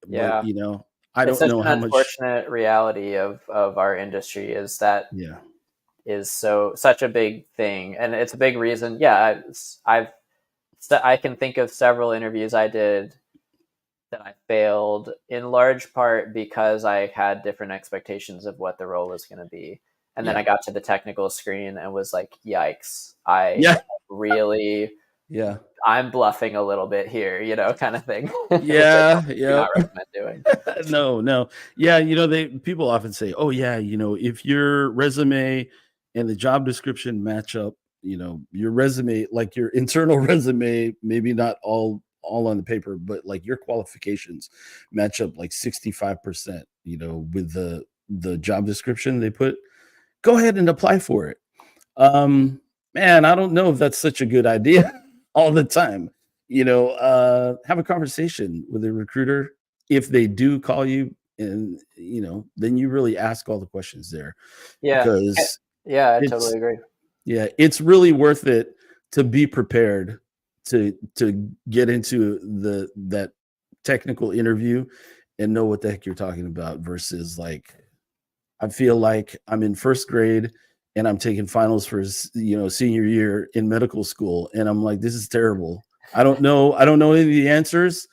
[SPEAKER 1] But,
[SPEAKER 2] Yeah.
[SPEAKER 1] I
[SPEAKER 2] It's
[SPEAKER 1] don't
[SPEAKER 2] such
[SPEAKER 1] know
[SPEAKER 2] an
[SPEAKER 1] how much.
[SPEAKER 2] unfortunate reality of our industry is that
[SPEAKER 1] Yeah.
[SPEAKER 2] is such a big thing, and it's a big reason. Yeah, I can think of several interviews I did that I failed in large part because I had different expectations of what the role was going to be. And then I
[SPEAKER 1] Yeah.
[SPEAKER 2] got to the technical screen and was like, yikes, I
[SPEAKER 1] Yeah.
[SPEAKER 2] really,
[SPEAKER 1] Yeah.
[SPEAKER 2] I'm bluffing a little bit here, kind of thing, which I
[SPEAKER 1] Yeah.
[SPEAKER 2] do
[SPEAKER 1] Yeah.
[SPEAKER 2] not recommend doing.
[SPEAKER 1] No, no. Yeah, they people often say, "Oh yeah, if your resume and the job description match up, your resume, like your internal resume, maybe not all on the paper, but like your qualifications match up like 65%, with the job description they put. Go ahead and apply for it." Um, Man, I don't know if that's such a good idea all the time. Have a conversation with a recruiter if they do call you, and then you really ask all the questions there,
[SPEAKER 2] Yeah.
[SPEAKER 1] because
[SPEAKER 2] Yeah, I
[SPEAKER 1] it's
[SPEAKER 2] totally agree.
[SPEAKER 1] yeah, it's really worth it to be prepared to get into that technical interview and know what the heck you're talking about versus like I feel like I'm in first grade and I'm taking finals for senior year in medical school, and I'm like, this is terrible. I don't know any of the answers.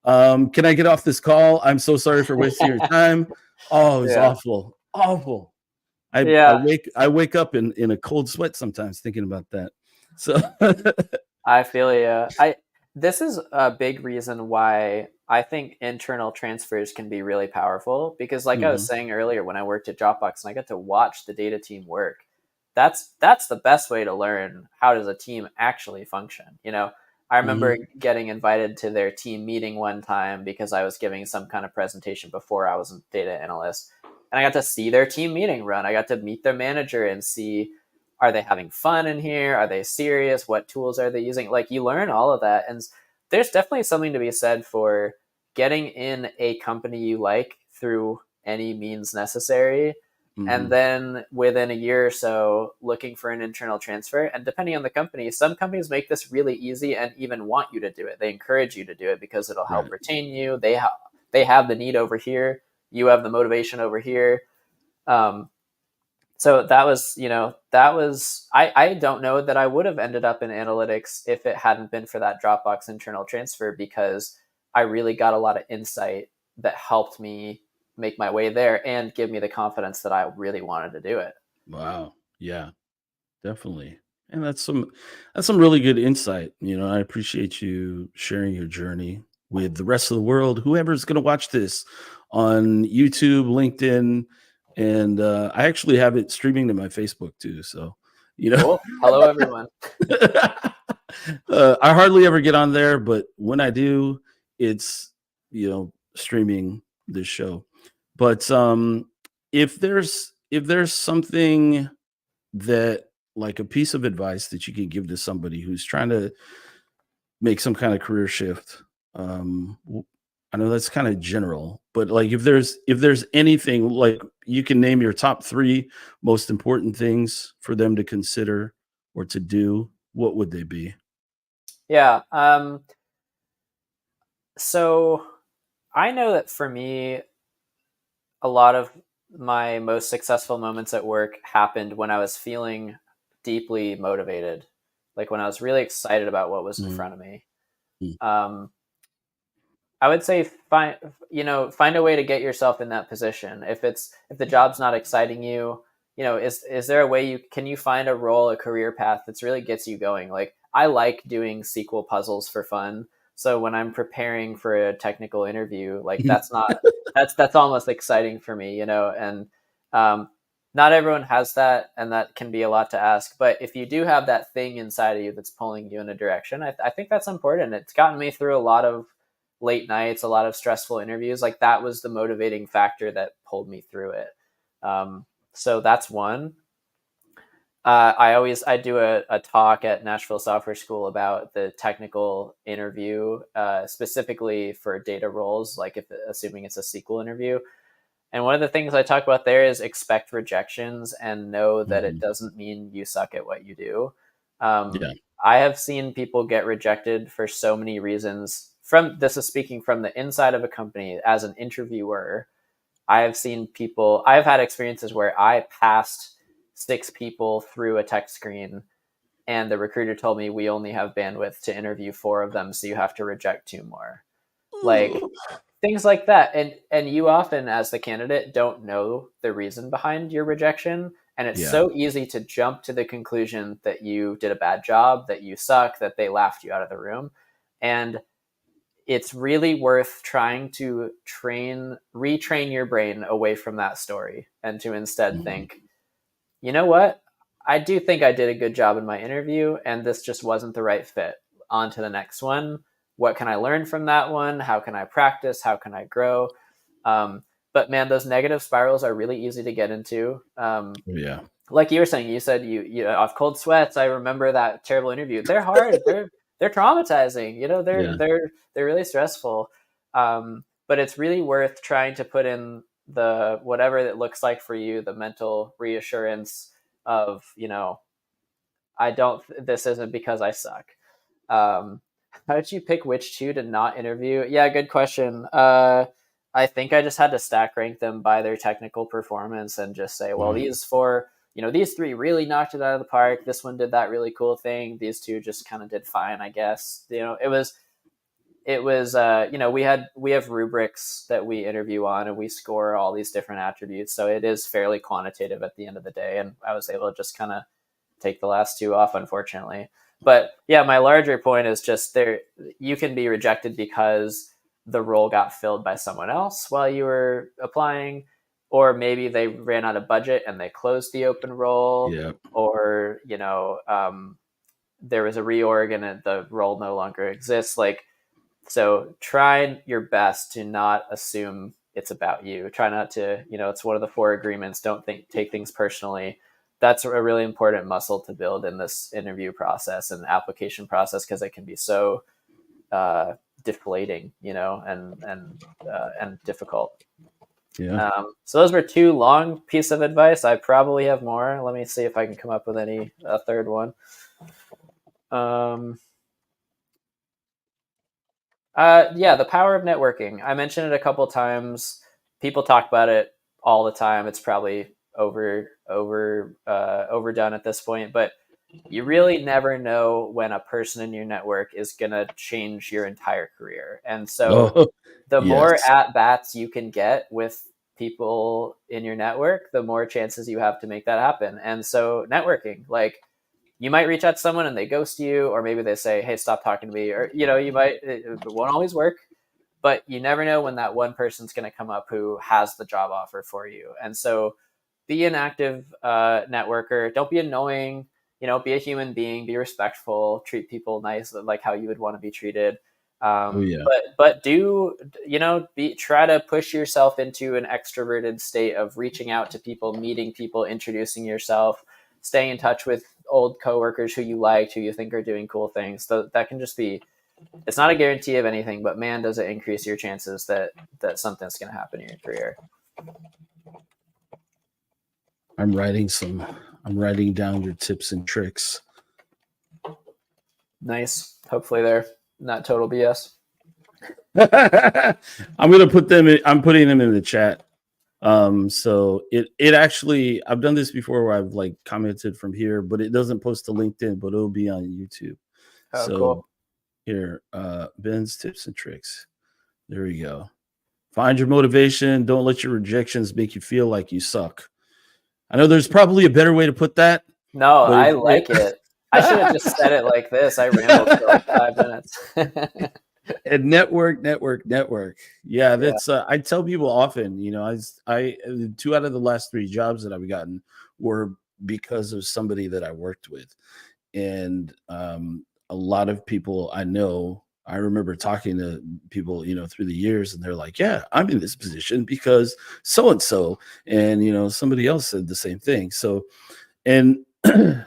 [SPEAKER 1] Can I get off this call? I'm so sorry for wasting your time. Oh, it's
[SPEAKER 2] Yeah.
[SPEAKER 1] awful, awful. I I
[SPEAKER 2] Yeah.
[SPEAKER 1] wake I wake up in a cold sweat sometimes thinking about that. So
[SPEAKER 2] I feel you. This is a big reason why I think internal transfers can be really powerful because like I was
[SPEAKER 1] Mhm,
[SPEAKER 2] saying earlier when I worked at Dropbox and I got to watch the data team work. That's the best way to learn how does a team actually function. I remember
[SPEAKER 1] mhm,
[SPEAKER 2] getting invited to their team meeting one time because I was giving some kind of presentation before I was a data analyst. And I got to see their team meeting run. I got to meet their manager and see, are they having fun in here? Are they serious? What tools are they using? Like you learn all of that. And there's definitely something to be said for getting in a company you like through any means necessary. And
[SPEAKER 1] mhm.
[SPEAKER 2] then within a year or so, looking for an internal transfer. And depending on the company, some companies make this really easy and even want you to do it. They encourage you to do it because it'll help
[SPEAKER 1] Right.
[SPEAKER 2] retain you. They have the need over here. You have the motivation over here. Um, so I don't know that I would have ended up in analytics if it hadn't been for that Dropbox internal transfer because I really got a lot of insight that helped me make my way there and give me the confidence that I really wanted to do it.
[SPEAKER 1] Wow. Yeah. Definitely. And that's some really good insight. I appreciate you sharing your journey with the rest of the world, whoever's going to watch this on YouTube, LinkedIn, and I actually have it streaming to my Facebook too. So, you know,
[SPEAKER 2] Cool. Hello, everyone.
[SPEAKER 1] I hardly ever get on there, but when I do, it's streaming this show. But if there's something that like a piece of advice that you could give to somebody who's trying to make some kind of career shift, I know that's kind of general, but like if there's anything, like you can name your top three most important things for them to consider or to do, what would they be?
[SPEAKER 2] Yeah. So I know that for me, a lot of my most successful moments at work happened when I was feeling deeply motivated. like when I was really excited about what was in
[SPEAKER 1] Mm.
[SPEAKER 2] front of me.
[SPEAKER 1] Mm.
[SPEAKER 2] I would say find a way to get yourself in that position. If the job's not exciting you, is there a way you find a role, a career path that's really gets you going? Like I like doing SQL puzzles for fun. So when I'm preparing for a technical interview, like that's almost exciting for me, and um, not everyone has that, and that can be a lot to ask. But if you do have that thing inside of you that's pulling you in a direction, I think that's important. It's gotten me through a lot of late nights, a lot of stressful interviews. Like that was the motivating factor that pulled me through it. So that's one. I do a talk at Nashville Software School about the technical interview, specifically for data roles, like if assuming it's a SQL interview. And one of the things I talk about there is expect rejections and know that it
[SPEAKER 1] Mhm.
[SPEAKER 2] doesn't mean you suck at what you do. Um,
[SPEAKER 1] Yeah.
[SPEAKER 2] I have seen people get rejected for so many reasons. This is speaking from the inside of a company as an interviewer. I've had experiences where I passed 6 people through a tech screen and the recruiter told me we only have bandwidth to interview 4 of them, so you have to reject 2 more. Like
[SPEAKER 1] Ooh.
[SPEAKER 2] things like that, and you often as the candidate don't know the reason behind your rejection, and it's
[SPEAKER 1] Yeah.
[SPEAKER 2] so easy to jump to the conclusion that you did a bad job, that you suck, that they laughed you out of the room. And it's really worth trying to retrain your brain away from that story and to instead
[SPEAKER 1] Mhm.
[SPEAKER 2] think, you know what, I do think I did a good job in my interview and this just wasn't the right fit. On to the next one. What can I learn from that one? How can I practice? How can I grow? Um, but man, those negative spirals are really easy to get into.
[SPEAKER 1] Yeah.
[SPEAKER 2] Like you were saying, you said you off cold sweats. I remember that terrible interview. They're hard. They're traumatizing. They're
[SPEAKER 1] Yeah.
[SPEAKER 2] they're really stressful. But it's really worth trying to put in the whatever it looks like for you, the mental reassurance of I don't. This isn't because I suck. Um, how did you pick which 2 to not interview? Yeah, good question. I think I just had to stack rank them by their technical performance and just say, well,
[SPEAKER 1] Mhm.
[SPEAKER 2] these 4, these 3 really knocked it out of the park. This one did that really cool thing. These 2 just kind of did fine, I guess. It was we have rubrics that we interview on and we score all these different attributes. So it is fairly quantitative at the end of the day. And I was able to just kind of take the last 2 off, unfortunately. But yeah, my larger point is just you can be rejected because the role got filled by someone else while you were applying, or maybe they ran out of budget and they closed the open role,
[SPEAKER 1] Yeah.
[SPEAKER 2] or there was a reorg and the role no longer exists. Like, so try your best to not assume it's about you. Try not to, it's one of the 4 agreements. Don't take things personally. That's a really important muscle to build in this interview process and application process, because it can be so uh, deflating, and difficult.
[SPEAKER 1] Yeah.
[SPEAKER 2] So those were 2 long pieces of advice. I probably have more. Let me see if I can come up with a third one. Um, yeah, the power of networking. I mentioned it a couple times. People talk about it all the time. It's probably overdone at this point, but you really never know when a person in your network is gonna change your entire career. And so,
[SPEAKER 1] Oh,
[SPEAKER 2] the more
[SPEAKER 1] yes.
[SPEAKER 2] at bats you can get with people in your network, the more chances you have to make that happen. And so, networking, like you might reach out to someone and they ghost you, or maybe they say, "Hey, stop talking to me," or it won't always work, but you never know when that one person's going to come up who has the job offer for you. And so, be an active networker. Don't be annoying. Be a human being. Be respectful. Treat people nice, like how you would want to be treated.
[SPEAKER 1] Oh, yeah.
[SPEAKER 2] But do try to push yourself into an extroverted state of reaching out to people, meeting people, introducing yourself, staying in touch with old coworkers who you liked, who you think are doing cool things. So that can just be, it's not a guarantee of anything, but man, does it increase your chances that something's going to happen in your career.
[SPEAKER 1] I'm writing down your tips and tricks.
[SPEAKER 2] Nice. Hopefully they're not total BS.
[SPEAKER 1] I'm putting them in the chat. So it actually, I've done this before where I've like commented from here, but it doesn't post to LinkedIn, but it'll be on YouTube.
[SPEAKER 2] Oh,
[SPEAKER 1] So
[SPEAKER 2] cool.
[SPEAKER 1] here, Ben's tips and tricks. There we go. Find your motivation. Don't let your rejections make you feel like you suck. I know there's probably a better way to put that,
[SPEAKER 2] No,
[SPEAKER 1] but
[SPEAKER 2] I like it. I should have just said it like this. I rambled for like 5 minutes.
[SPEAKER 1] and network. Yeah,
[SPEAKER 2] Yeah.
[SPEAKER 1] that's I tell people often, I 2 out of the last 3 jobs that I've gotten were because of somebody that I worked with. And a lot of people I know, I remember talking to people, through the years, and they're like, yeah, I'm in this position because so and so, and somebody else said the same thing. So, and a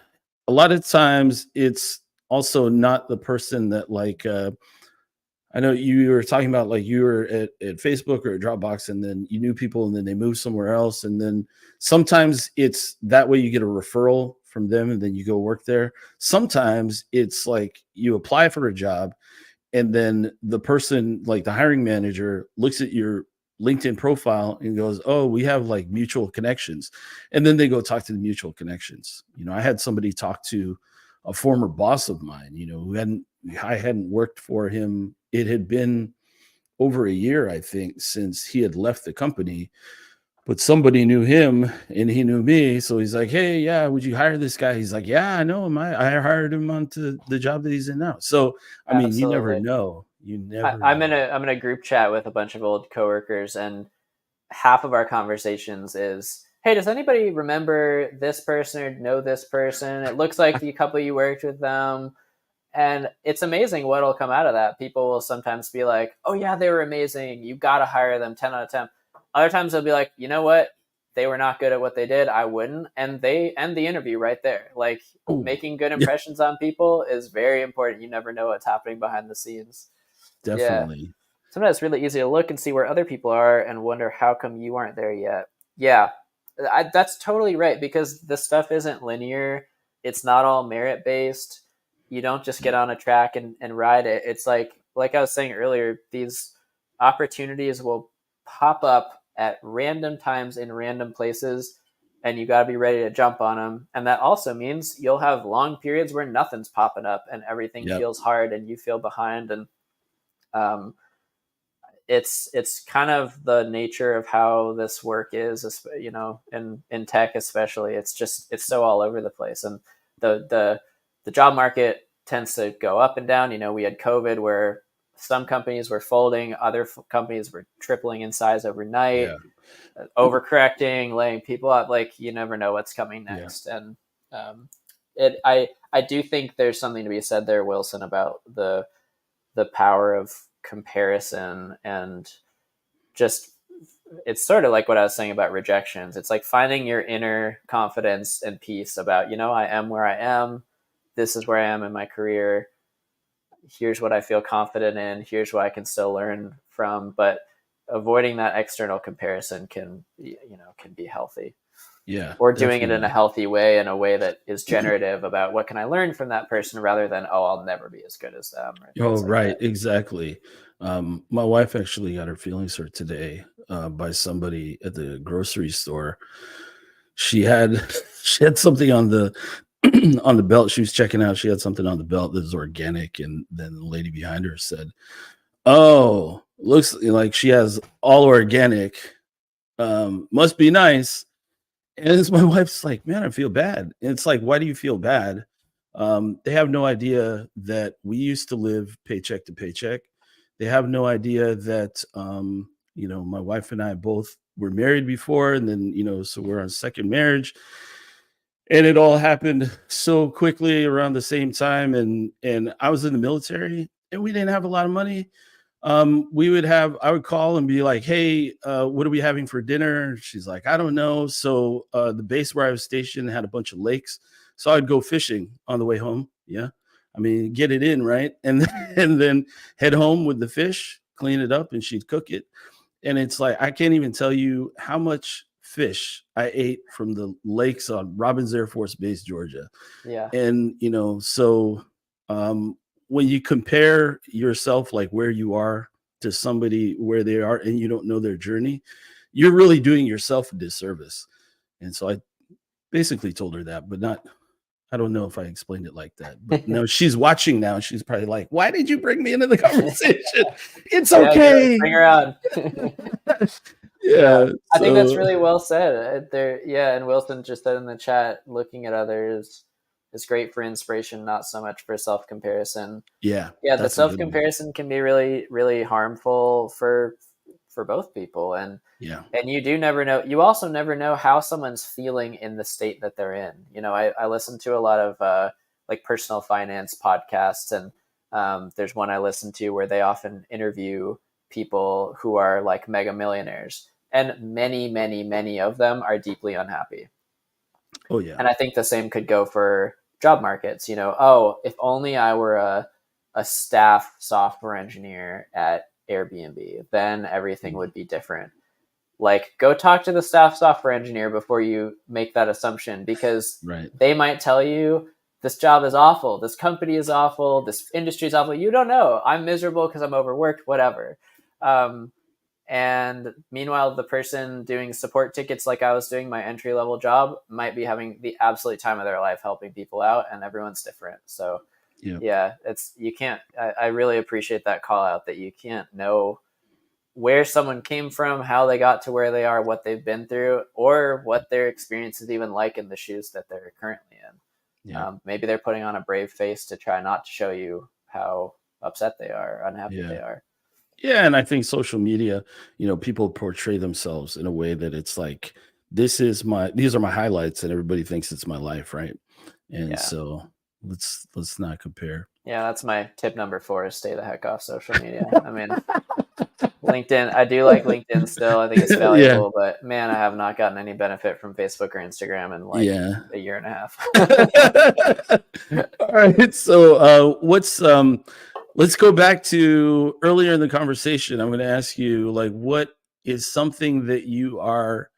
[SPEAKER 1] lot of times it's also not the person that like I know you were talking about like you were at Facebook or at Dropbox, and then you knew people and then they moved somewhere else. And then sometimes it's that way you get a referral from them and then you go work there. Sometimes it's like you apply for a job and then the person, like the hiring manager, looks at your LinkedIn profile and goes, oh, we have like mutual connections. And then they go talk to the mutual connections. I had somebody talk to a former boss of mine, who I hadn't worked for him. It had been over a year, I think, since he had left the company, but somebody knew him and he knew me. So he's like, hey, yeah, would you hire this guy? He's like, yeah, I know him. I hired him onto the job that he's in now. So, I mean, you never
[SPEAKER 2] Absolutely.
[SPEAKER 1] know. You
[SPEAKER 2] I,
[SPEAKER 1] never
[SPEAKER 2] I'm in
[SPEAKER 1] know.
[SPEAKER 2] a I'm in a group chat with a bunch of old coworkers, and half of our conversations is, "Hey, does anybody remember this person or know this person? It looks like the couple you worked with them." And it's amazing what'll come out of that. People will sometimes be like, "Oh yeah, they were amazing. You got to hire them 10 out of 10." Other times they'll be like, "You know what? They were not good at what they did. I wouldn't." And they end the interview right there. Like,
[SPEAKER 1] Oh,
[SPEAKER 2] making good
[SPEAKER 1] yeah,
[SPEAKER 2] impressions on people is very important. You never know what's happening behind the scenes. Yeah.
[SPEAKER 1] definitely.
[SPEAKER 2] Sometimes it's really easy to look and see where other people are and wonder how come you aren't there yet. Yeah, that's totally right, because this stuff isn't linear. It's not all merit based. You don't just get on a track and ride it. It's like I was saying earlier, these opportunities will pop up at random times in random places, and you got to be ready to jump on them. And that also means you'll have long periods where nothing's popping up and everything
[SPEAKER 1] Yep.
[SPEAKER 2] feels hard and you feel behind. And um, it's kind of the nature of how this work is, in tech especially. It's so all over the place, and the job market tends to go up and down. We had COVID where some companies were folding, other companies were tripling in size overnight,
[SPEAKER 1] Yeah.
[SPEAKER 2] overcorrecting, laying people up. Like, you never know what's coming
[SPEAKER 1] Yeah.
[SPEAKER 2] next. And um, I do think there's something to be said there, Wilson, about the power of comparison. And just, it's sort of like what I was saying about rejections. It's like finding your inner confidence and peace about, I am where I am. This is where I am in my career. Here's what I feel confident in. Here's what I can still learn from. But avoiding that external comparison can be healthy,
[SPEAKER 1] Yeah.
[SPEAKER 2] or doing it in a
[SPEAKER 1] Definitely.
[SPEAKER 2] healthy way, in a way that is generative about what can I learn from that person, rather than, oh, I'll never be as good as them, or
[SPEAKER 1] Oh,
[SPEAKER 2] things like
[SPEAKER 1] right.
[SPEAKER 2] that.
[SPEAKER 1] Exactly. My wife actually got her feelings hurt today by somebody at the grocery store. She had she had something on the on the belt. She was checking out. She had something on the belt that was organic, and then the lady behind her said, "Oh, looks like she has all organic. Must be nice." And it's my wife's like, "Man, I feel bad." And it's like, "Why do you feel bad?" They have no idea that we used to live paycheck to paycheck. They have no idea that my wife and I both were married before, and then so we're on second marriage, and it all happened so quickly around the same time. And I was in the military, and we didn't have a lot of money. I would call and be like, hey, what are we having for dinner? She's like, I don't know. So the base where I was stationed had a bunch of lakes, so I'd go fishing on the way home. Yeah, I mean, get it in, right? And and then head home with the fish, clean it up, and she'd cook it. And it's like I can't even tell you how much fish I ate from the lakes on Robbins Air Force Base, Georgia.
[SPEAKER 2] Yeah.
[SPEAKER 1] And so when you compare yourself, like where you are, to somebody where they are, and you don't know their journey, you're really doing yourself a disservice. And so I basically told her that, but not, I don't know if I explained it like that. But no, she's watching now. She's probably like, why did you bring me into the conversation? It's
[SPEAKER 2] Yeah, good.
[SPEAKER 1] okay.
[SPEAKER 2] Bring her on. Yeah,
[SPEAKER 1] Yeah.
[SPEAKER 2] I think that's
[SPEAKER 1] So
[SPEAKER 2] really well said. There, yeah, and Wilson just said in the chat, looking at others is great for inspiration, not so much for self comparison.
[SPEAKER 1] yeah,
[SPEAKER 2] Yeah, the
[SPEAKER 1] that's a
[SPEAKER 2] self
[SPEAKER 1] good one.
[SPEAKER 2] comparison can be really, really harmful for both people,
[SPEAKER 1] Yeah.
[SPEAKER 2] and you do never know. You also never know how someone's feeling in the state that they're in. You know, I listen to a lot of like personal finance podcasts, and there's one I listen to where they often interview people who are like mega millionaires, and many of them are deeply unhappy.
[SPEAKER 1] Oh yeah.
[SPEAKER 2] And I think the same could go for job markets. You know, oh, if only I were a staff software engineer at Airbnb, then everything would be different. Like, go talk to the staff software engineer before you make that assumption, because
[SPEAKER 1] Right.
[SPEAKER 2] they might tell you this job is awful, this company is awful, this industry is awful. You don't know. I'm miserable because I'm overworked, whatever. Um, and meanwhile, the person doing support tickets, like I was doing my entry level job, might be having the absolute time of their life helping people out, and everyone's different. So
[SPEAKER 1] Yeah.
[SPEAKER 2] yeah, it's, you can't, I really appreciate that call out, that you can't know where someone came from, how they got to where they are, what they've been through, or what their experience is even like in the shoes that they're currently in.
[SPEAKER 1] Yeah.
[SPEAKER 2] Maybe they're putting on a brave face to try not to show you how upset they are, unhappy
[SPEAKER 1] Yeah.
[SPEAKER 2] they are.
[SPEAKER 1] Yeah, and I think social media, people portray themselves in a way that it's like, these are my highlights, and everybody thinks it's my life, right? And
[SPEAKER 2] Yeah.
[SPEAKER 1] so let's not compare.
[SPEAKER 2] Yeah, that's my tip number 4, is stay the heck off social media. I mean, LinkedIn, I do like LinkedIn still. I think it's
[SPEAKER 1] Yeah,
[SPEAKER 2] valuable, but man, I have not gotten any benefit from Facebook or Instagram in like
[SPEAKER 1] yeah.
[SPEAKER 2] a year and a half.
[SPEAKER 1] All right. So let's go back to earlier in the conversation. I'm going to ask you, like, what is something that you are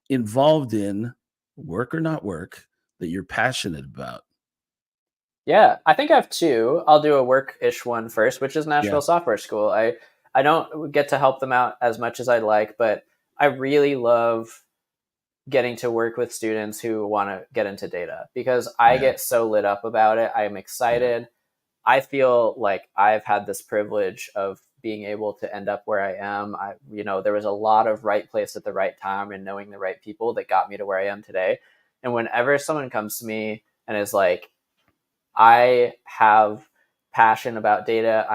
[SPEAKER 1] involved in, work or not work, that you're passionate about?
[SPEAKER 2] Yeah, I think I have 2. I'll do a work-ish one first, which is
[SPEAKER 1] Yeah.
[SPEAKER 2] Nashville Software School. I don't get to help them out as much as I'd like, but I really love getting to work with students who want to get into data, because I
[SPEAKER 1] Yeah.
[SPEAKER 2] get so lit up about it. I am
[SPEAKER 1] Yeah.
[SPEAKER 2] excited. I feel like I've had this privilege of being able to end up where I am. There was a lot of right place at the right time and knowing the right people that got me to where I am today. And whenever someone comes to me and is like, I have passion about data,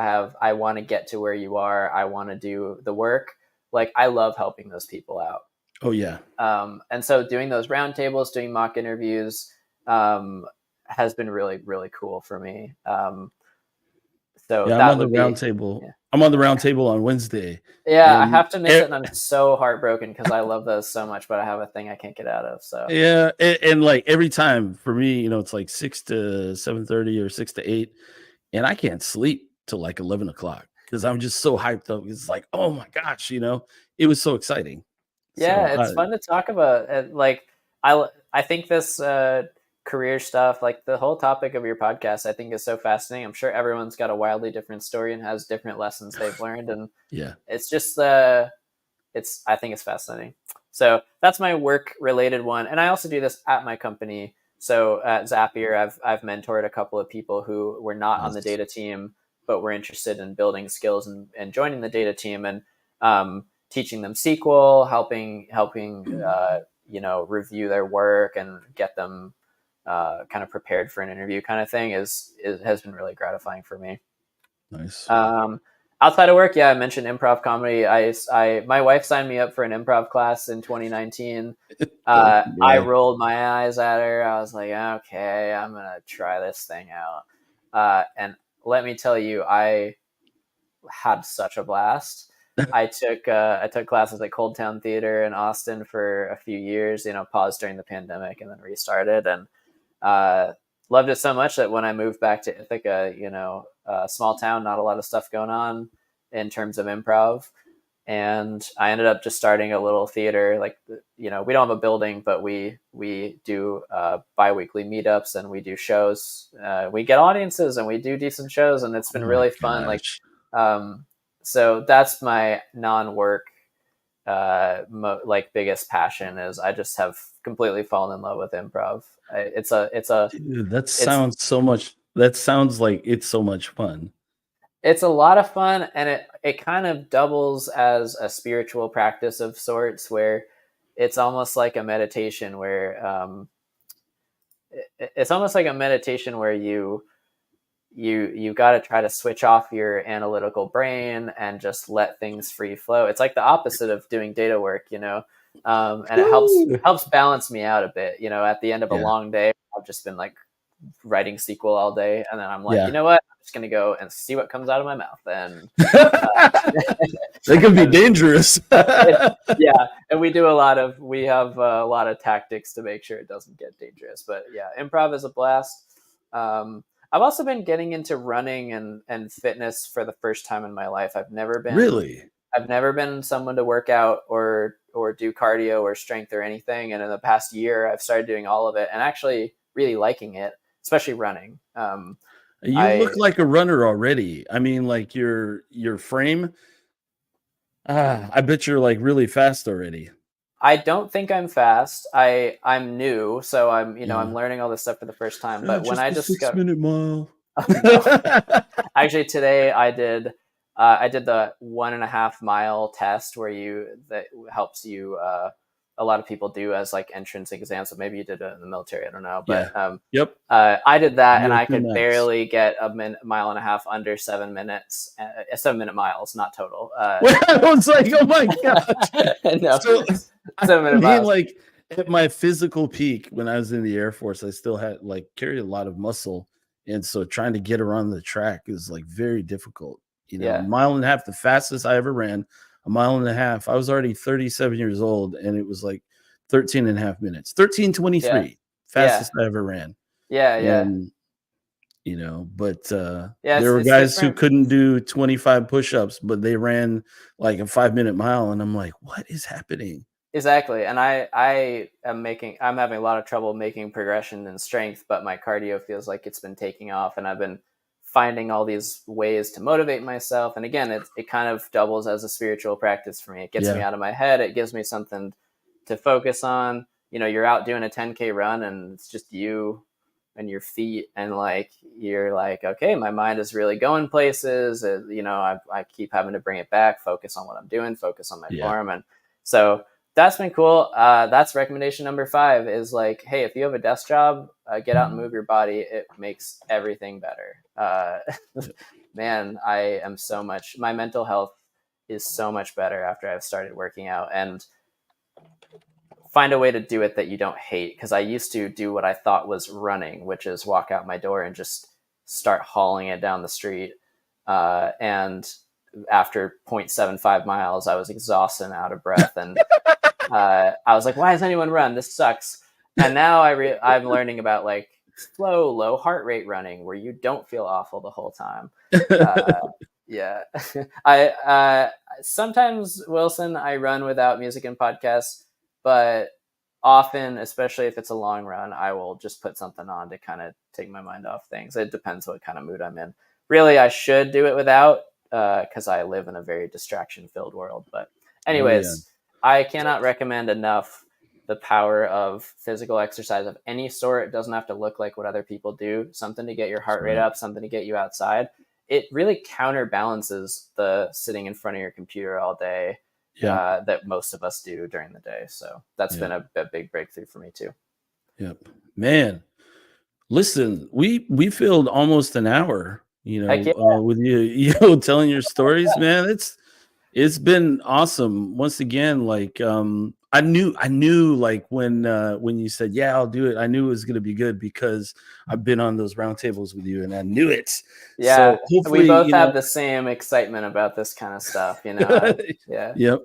[SPEAKER 2] I want to get to where you are, I want to do the work, like, I love helping those people out.
[SPEAKER 1] Oh yeah.
[SPEAKER 2] And so doing those roundtables, doing mock interviews, um, has been really, really cool for me. So
[SPEAKER 1] Yeah,
[SPEAKER 2] that would be, yeah.
[SPEAKER 1] I'm on the round table on Wednesday,
[SPEAKER 2] Yeah, I
[SPEAKER 1] and
[SPEAKER 2] have to miss it, and I'm so heartbroken because I love those so much, but I have a thing I can't get out of. So
[SPEAKER 1] yeah, and like every time for me, it's like 6 to 7:30 or 6 to 8, and I can't sleep till like 11 o'clock because I'm just so hyped up. It's like, oh my gosh, it was so exciting.
[SPEAKER 2] yeah,
[SPEAKER 1] So
[SPEAKER 2] it's fun to talk about. Like, I think this career stuff, like the whole topic of your podcast, I think is so fascinating. I'm sure everyone's got a wildly different story and has different lessons they've learned, and
[SPEAKER 1] yeah,
[SPEAKER 2] it's just I think it's fascinating. So that's my work related one, and I also do this at my company. So at Zapier, I've mentored a couple of people who were not on the
[SPEAKER 1] nice.
[SPEAKER 2] data team but were interested in building skills and joining the data team, and teaching them SQL, helping review their work and get them kind of prepared for an interview, kind of thing, has been really gratifying for me.
[SPEAKER 1] Nice.
[SPEAKER 2] Um, Outside of work, yeah, I mentioned improv comedy. My wife signed me up for an improv class in 2019.
[SPEAKER 1] Oh
[SPEAKER 2] I
[SPEAKER 1] yeah.
[SPEAKER 2] rolled my eyes at her. I was like, okay, I'm gonna try this thing out. And let me tell you, I had such a blast. I took classes at Cold Town Theater in Austin for a few years. Paused during the pandemic and then restarted, and uh, loved it so much that when I moved back to Ithaca, a small town, not a lot of stuff going on in terms of improv. And I ended up just starting a little theater. Like, we don't have a building, but we do biweekly meetups, and we do shows. We get audiences and we do decent shows, and it's
[SPEAKER 1] Oh
[SPEAKER 2] been
[SPEAKER 1] my
[SPEAKER 2] really fun. Like,
[SPEAKER 1] gosh.
[SPEAKER 2] um, so that's my non-work like biggest passion is I just have completely fallen in love with improv.
[SPEAKER 1] Dude, that
[SPEAKER 2] It's
[SPEAKER 1] sounds so much. That sounds like it's so much fun.
[SPEAKER 2] it's a lot of fun, and it kind of doubles as a spiritual practice of sorts, where it's almost like a meditation where it's almost like a meditation where you got to try to switch off your analytical brain and just let things free flow. It's like the opposite of doing data work, and it
[SPEAKER 1] Woo!
[SPEAKER 2] helps balance me out a bit. At the end of a
[SPEAKER 1] Yeah,
[SPEAKER 2] long day, I've just been like writing SQL all day, and then I'm like, you
[SPEAKER 1] yeah.
[SPEAKER 2] know what? I'm just gonna go and see what comes out of my mouth, and
[SPEAKER 1] That could be
[SPEAKER 2] and
[SPEAKER 1] dangerous.
[SPEAKER 2] yeah, and we have a lot of tactics to make sure it doesn't get dangerous. But yeah, improv is a blast. I've also been getting into running and fitness for the first time in my life.
[SPEAKER 1] Really?
[SPEAKER 2] I've never been someone to work out or do cardio or strength or anything. And in the past year, I've started doing all of it and actually really liking it, especially running.
[SPEAKER 1] You
[SPEAKER 2] I
[SPEAKER 1] look like a runner already. I mean, like your frame. I bet you're like really fast already.
[SPEAKER 2] I don't think I'm fast. I'm new, so I'm
[SPEAKER 1] Yeah.
[SPEAKER 2] learning all this stuff for the first time. But when
[SPEAKER 1] Just
[SPEAKER 2] I
[SPEAKER 1] a six
[SPEAKER 2] discovered,
[SPEAKER 1] minute mile.
[SPEAKER 2] oh no, actually today I did the 1.5 mile test where that helps you. A lot of people do as like entrance exams. So maybe you did it in the military. I don't know,
[SPEAKER 1] Yeah.
[SPEAKER 2] but
[SPEAKER 1] Yep.
[SPEAKER 2] I did that and I
[SPEAKER 1] VO2
[SPEAKER 2] could
[SPEAKER 1] max.
[SPEAKER 2] barely get mile and a half under 7 minutes. 7 minute miles, not total.
[SPEAKER 1] Well, I was like, oh my gosh.
[SPEAKER 2] No,
[SPEAKER 1] So, I
[SPEAKER 2] 7 minute
[SPEAKER 1] mean,
[SPEAKER 2] miles.
[SPEAKER 1] like at my physical peak when I was in the Air Force, I still had like carried a lot of muscle. And so trying to get around the track is like very difficult. A
[SPEAKER 2] Yeah,
[SPEAKER 1] mile and a half, the fastest I ever ran, a mile and a half. I was already 37 years old and it was like 13 and a half minutes,
[SPEAKER 2] yeah,
[SPEAKER 1] 13:23,
[SPEAKER 2] yeah,
[SPEAKER 1] fastest I ever ran.
[SPEAKER 2] yeah, yeah,
[SPEAKER 1] And but
[SPEAKER 2] yeah.
[SPEAKER 1] there were
[SPEAKER 2] It's
[SPEAKER 1] guys who
[SPEAKER 2] different.
[SPEAKER 1] couldn't do 25 push-ups, but they ran like a 5-minute mile, and I'm like, "What is happening?"
[SPEAKER 2] Exactly. And I'm having a lot of trouble making progression in strength, but my cardio feels like it's been taking off and I've been finding all these ways to motivate myself. And again, it kind of doubles as a spiritual practice for me. It gets me
[SPEAKER 1] Yeah,
[SPEAKER 2] out of my head. It gives me something to focus on. You're out doing a 10K run and it's just you and your feet and like you're like, okay, my mind is really going places. I keep having to bring it back, focus on what I'm doing, focus on my
[SPEAKER 1] yeah.
[SPEAKER 2] form. And so that's been cool. That's recommendation number 5 is like, hey, if you have a desk job, get out and move your body. It makes everything better. Man, my mental health is so much better after I've started working out and find a way to do it that you don't hate. Cause I used to do what I thought was running, which is walk out my door and just start hauling it down the street. And after 0.75 miles, I was exhausted and out of breath. And I was like, why does anyone run? This sucks. And now I'm learning about like slow, low heart rate running where you don't feel awful the whole time. Yeah. I sometimes, Wilson, I run without music and podcasts, but often, especially if it's a long run, I will just put something on to kind of take my mind off things. It depends what kind of mood I'm in. Really, I should do it without because I live in a very distraction filled world. But
[SPEAKER 1] Oh, yeah.
[SPEAKER 2] anyways, I cannot recommend enough the power of physical exercise of any sort. It doesn't have to look like what other people do. Something to get your
[SPEAKER 1] That's
[SPEAKER 2] heart rate
[SPEAKER 1] right.
[SPEAKER 2] up, something to get you outside. It really counterbalances the sitting in front of your computer all day
[SPEAKER 1] Yeah,
[SPEAKER 2] that most of us do during the day. So that's
[SPEAKER 1] yeah,
[SPEAKER 2] been a big breakthrough for me too.
[SPEAKER 1] yep. Man, listen, we filled almost an hour,
[SPEAKER 2] Heck yeah.
[SPEAKER 1] with you, telling your stories, man. It's been awesome. Once again, like I knew like when you said, "Yeah, I'll do it." I knew it was going to be good because I've been on those roundtables with you and I knew it.
[SPEAKER 2] Yeah.
[SPEAKER 1] So
[SPEAKER 2] We
[SPEAKER 1] hopefully,
[SPEAKER 2] both have the same excitement about this kind of stuff, yeah.
[SPEAKER 1] yep.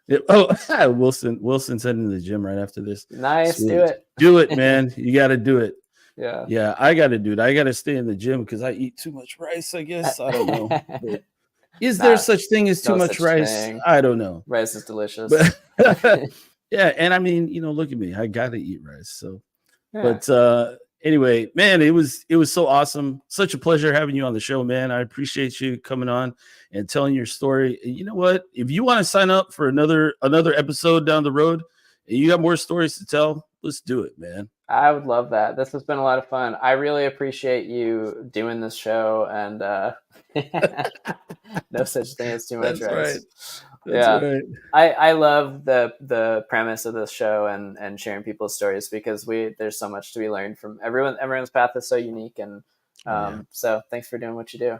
[SPEAKER 1] Yep. Oh, Wilson's heading to the gym right after this.
[SPEAKER 2] Nice. Do
[SPEAKER 1] Sweet. Do it,
[SPEAKER 2] it.
[SPEAKER 1] man. You got to do it.
[SPEAKER 2] Yeah.
[SPEAKER 1] Yeah, I got to do it. I got to stay in the gym because I eat too much rice, I guess. I don't know. But is there
[SPEAKER 2] Nah,
[SPEAKER 1] such thing as too
[SPEAKER 2] no
[SPEAKER 1] much
[SPEAKER 2] such
[SPEAKER 1] rice?
[SPEAKER 2] thing.
[SPEAKER 1] I don't know.
[SPEAKER 2] Rice is delicious.
[SPEAKER 1] But yeah, and I mean, look at me. I got to eat rice. So,
[SPEAKER 2] Yeah.
[SPEAKER 1] but Anyway, man, it was so awesome. Such a pleasure having you on the show, man. I appreciate you coming on and telling your story. And you know what? If you want to sign up for another episode down the road and you got more stories to tell, let's do it, man.
[SPEAKER 2] I would love that. This has been a lot of fun. I really appreciate you doing this show, and no such thing as too much
[SPEAKER 1] That's right.
[SPEAKER 2] rice.
[SPEAKER 1] That's
[SPEAKER 2] Yeah.
[SPEAKER 1] right.
[SPEAKER 2] I love the premise of this show and sharing people's stories, because there's so much to be learned from everyone's path is so unique, and so thanks for doing what you do.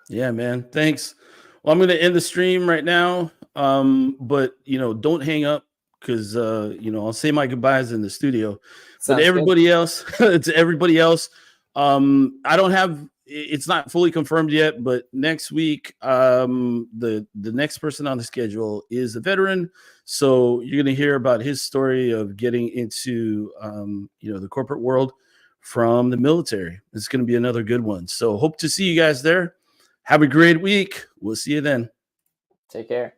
[SPEAKER 1] Yeah, man. Thanks. Well, I'm going to end the stream right now. But don't hang up, because I'll say my goodbyes in the studio. But
[SPEAKER 2] Sounds
[SPEAKER 1] everybody else, to everybody else, I don't have. It's not fully confirmed yet, but next week, the next person on the schedule is a veteran. So you're going to hear about his story of getting into the corporate world from the military. It's going to be another good one. So hope to see you guys there. Have a great week. We'll see you then.
[SPEAKER 2] Take care.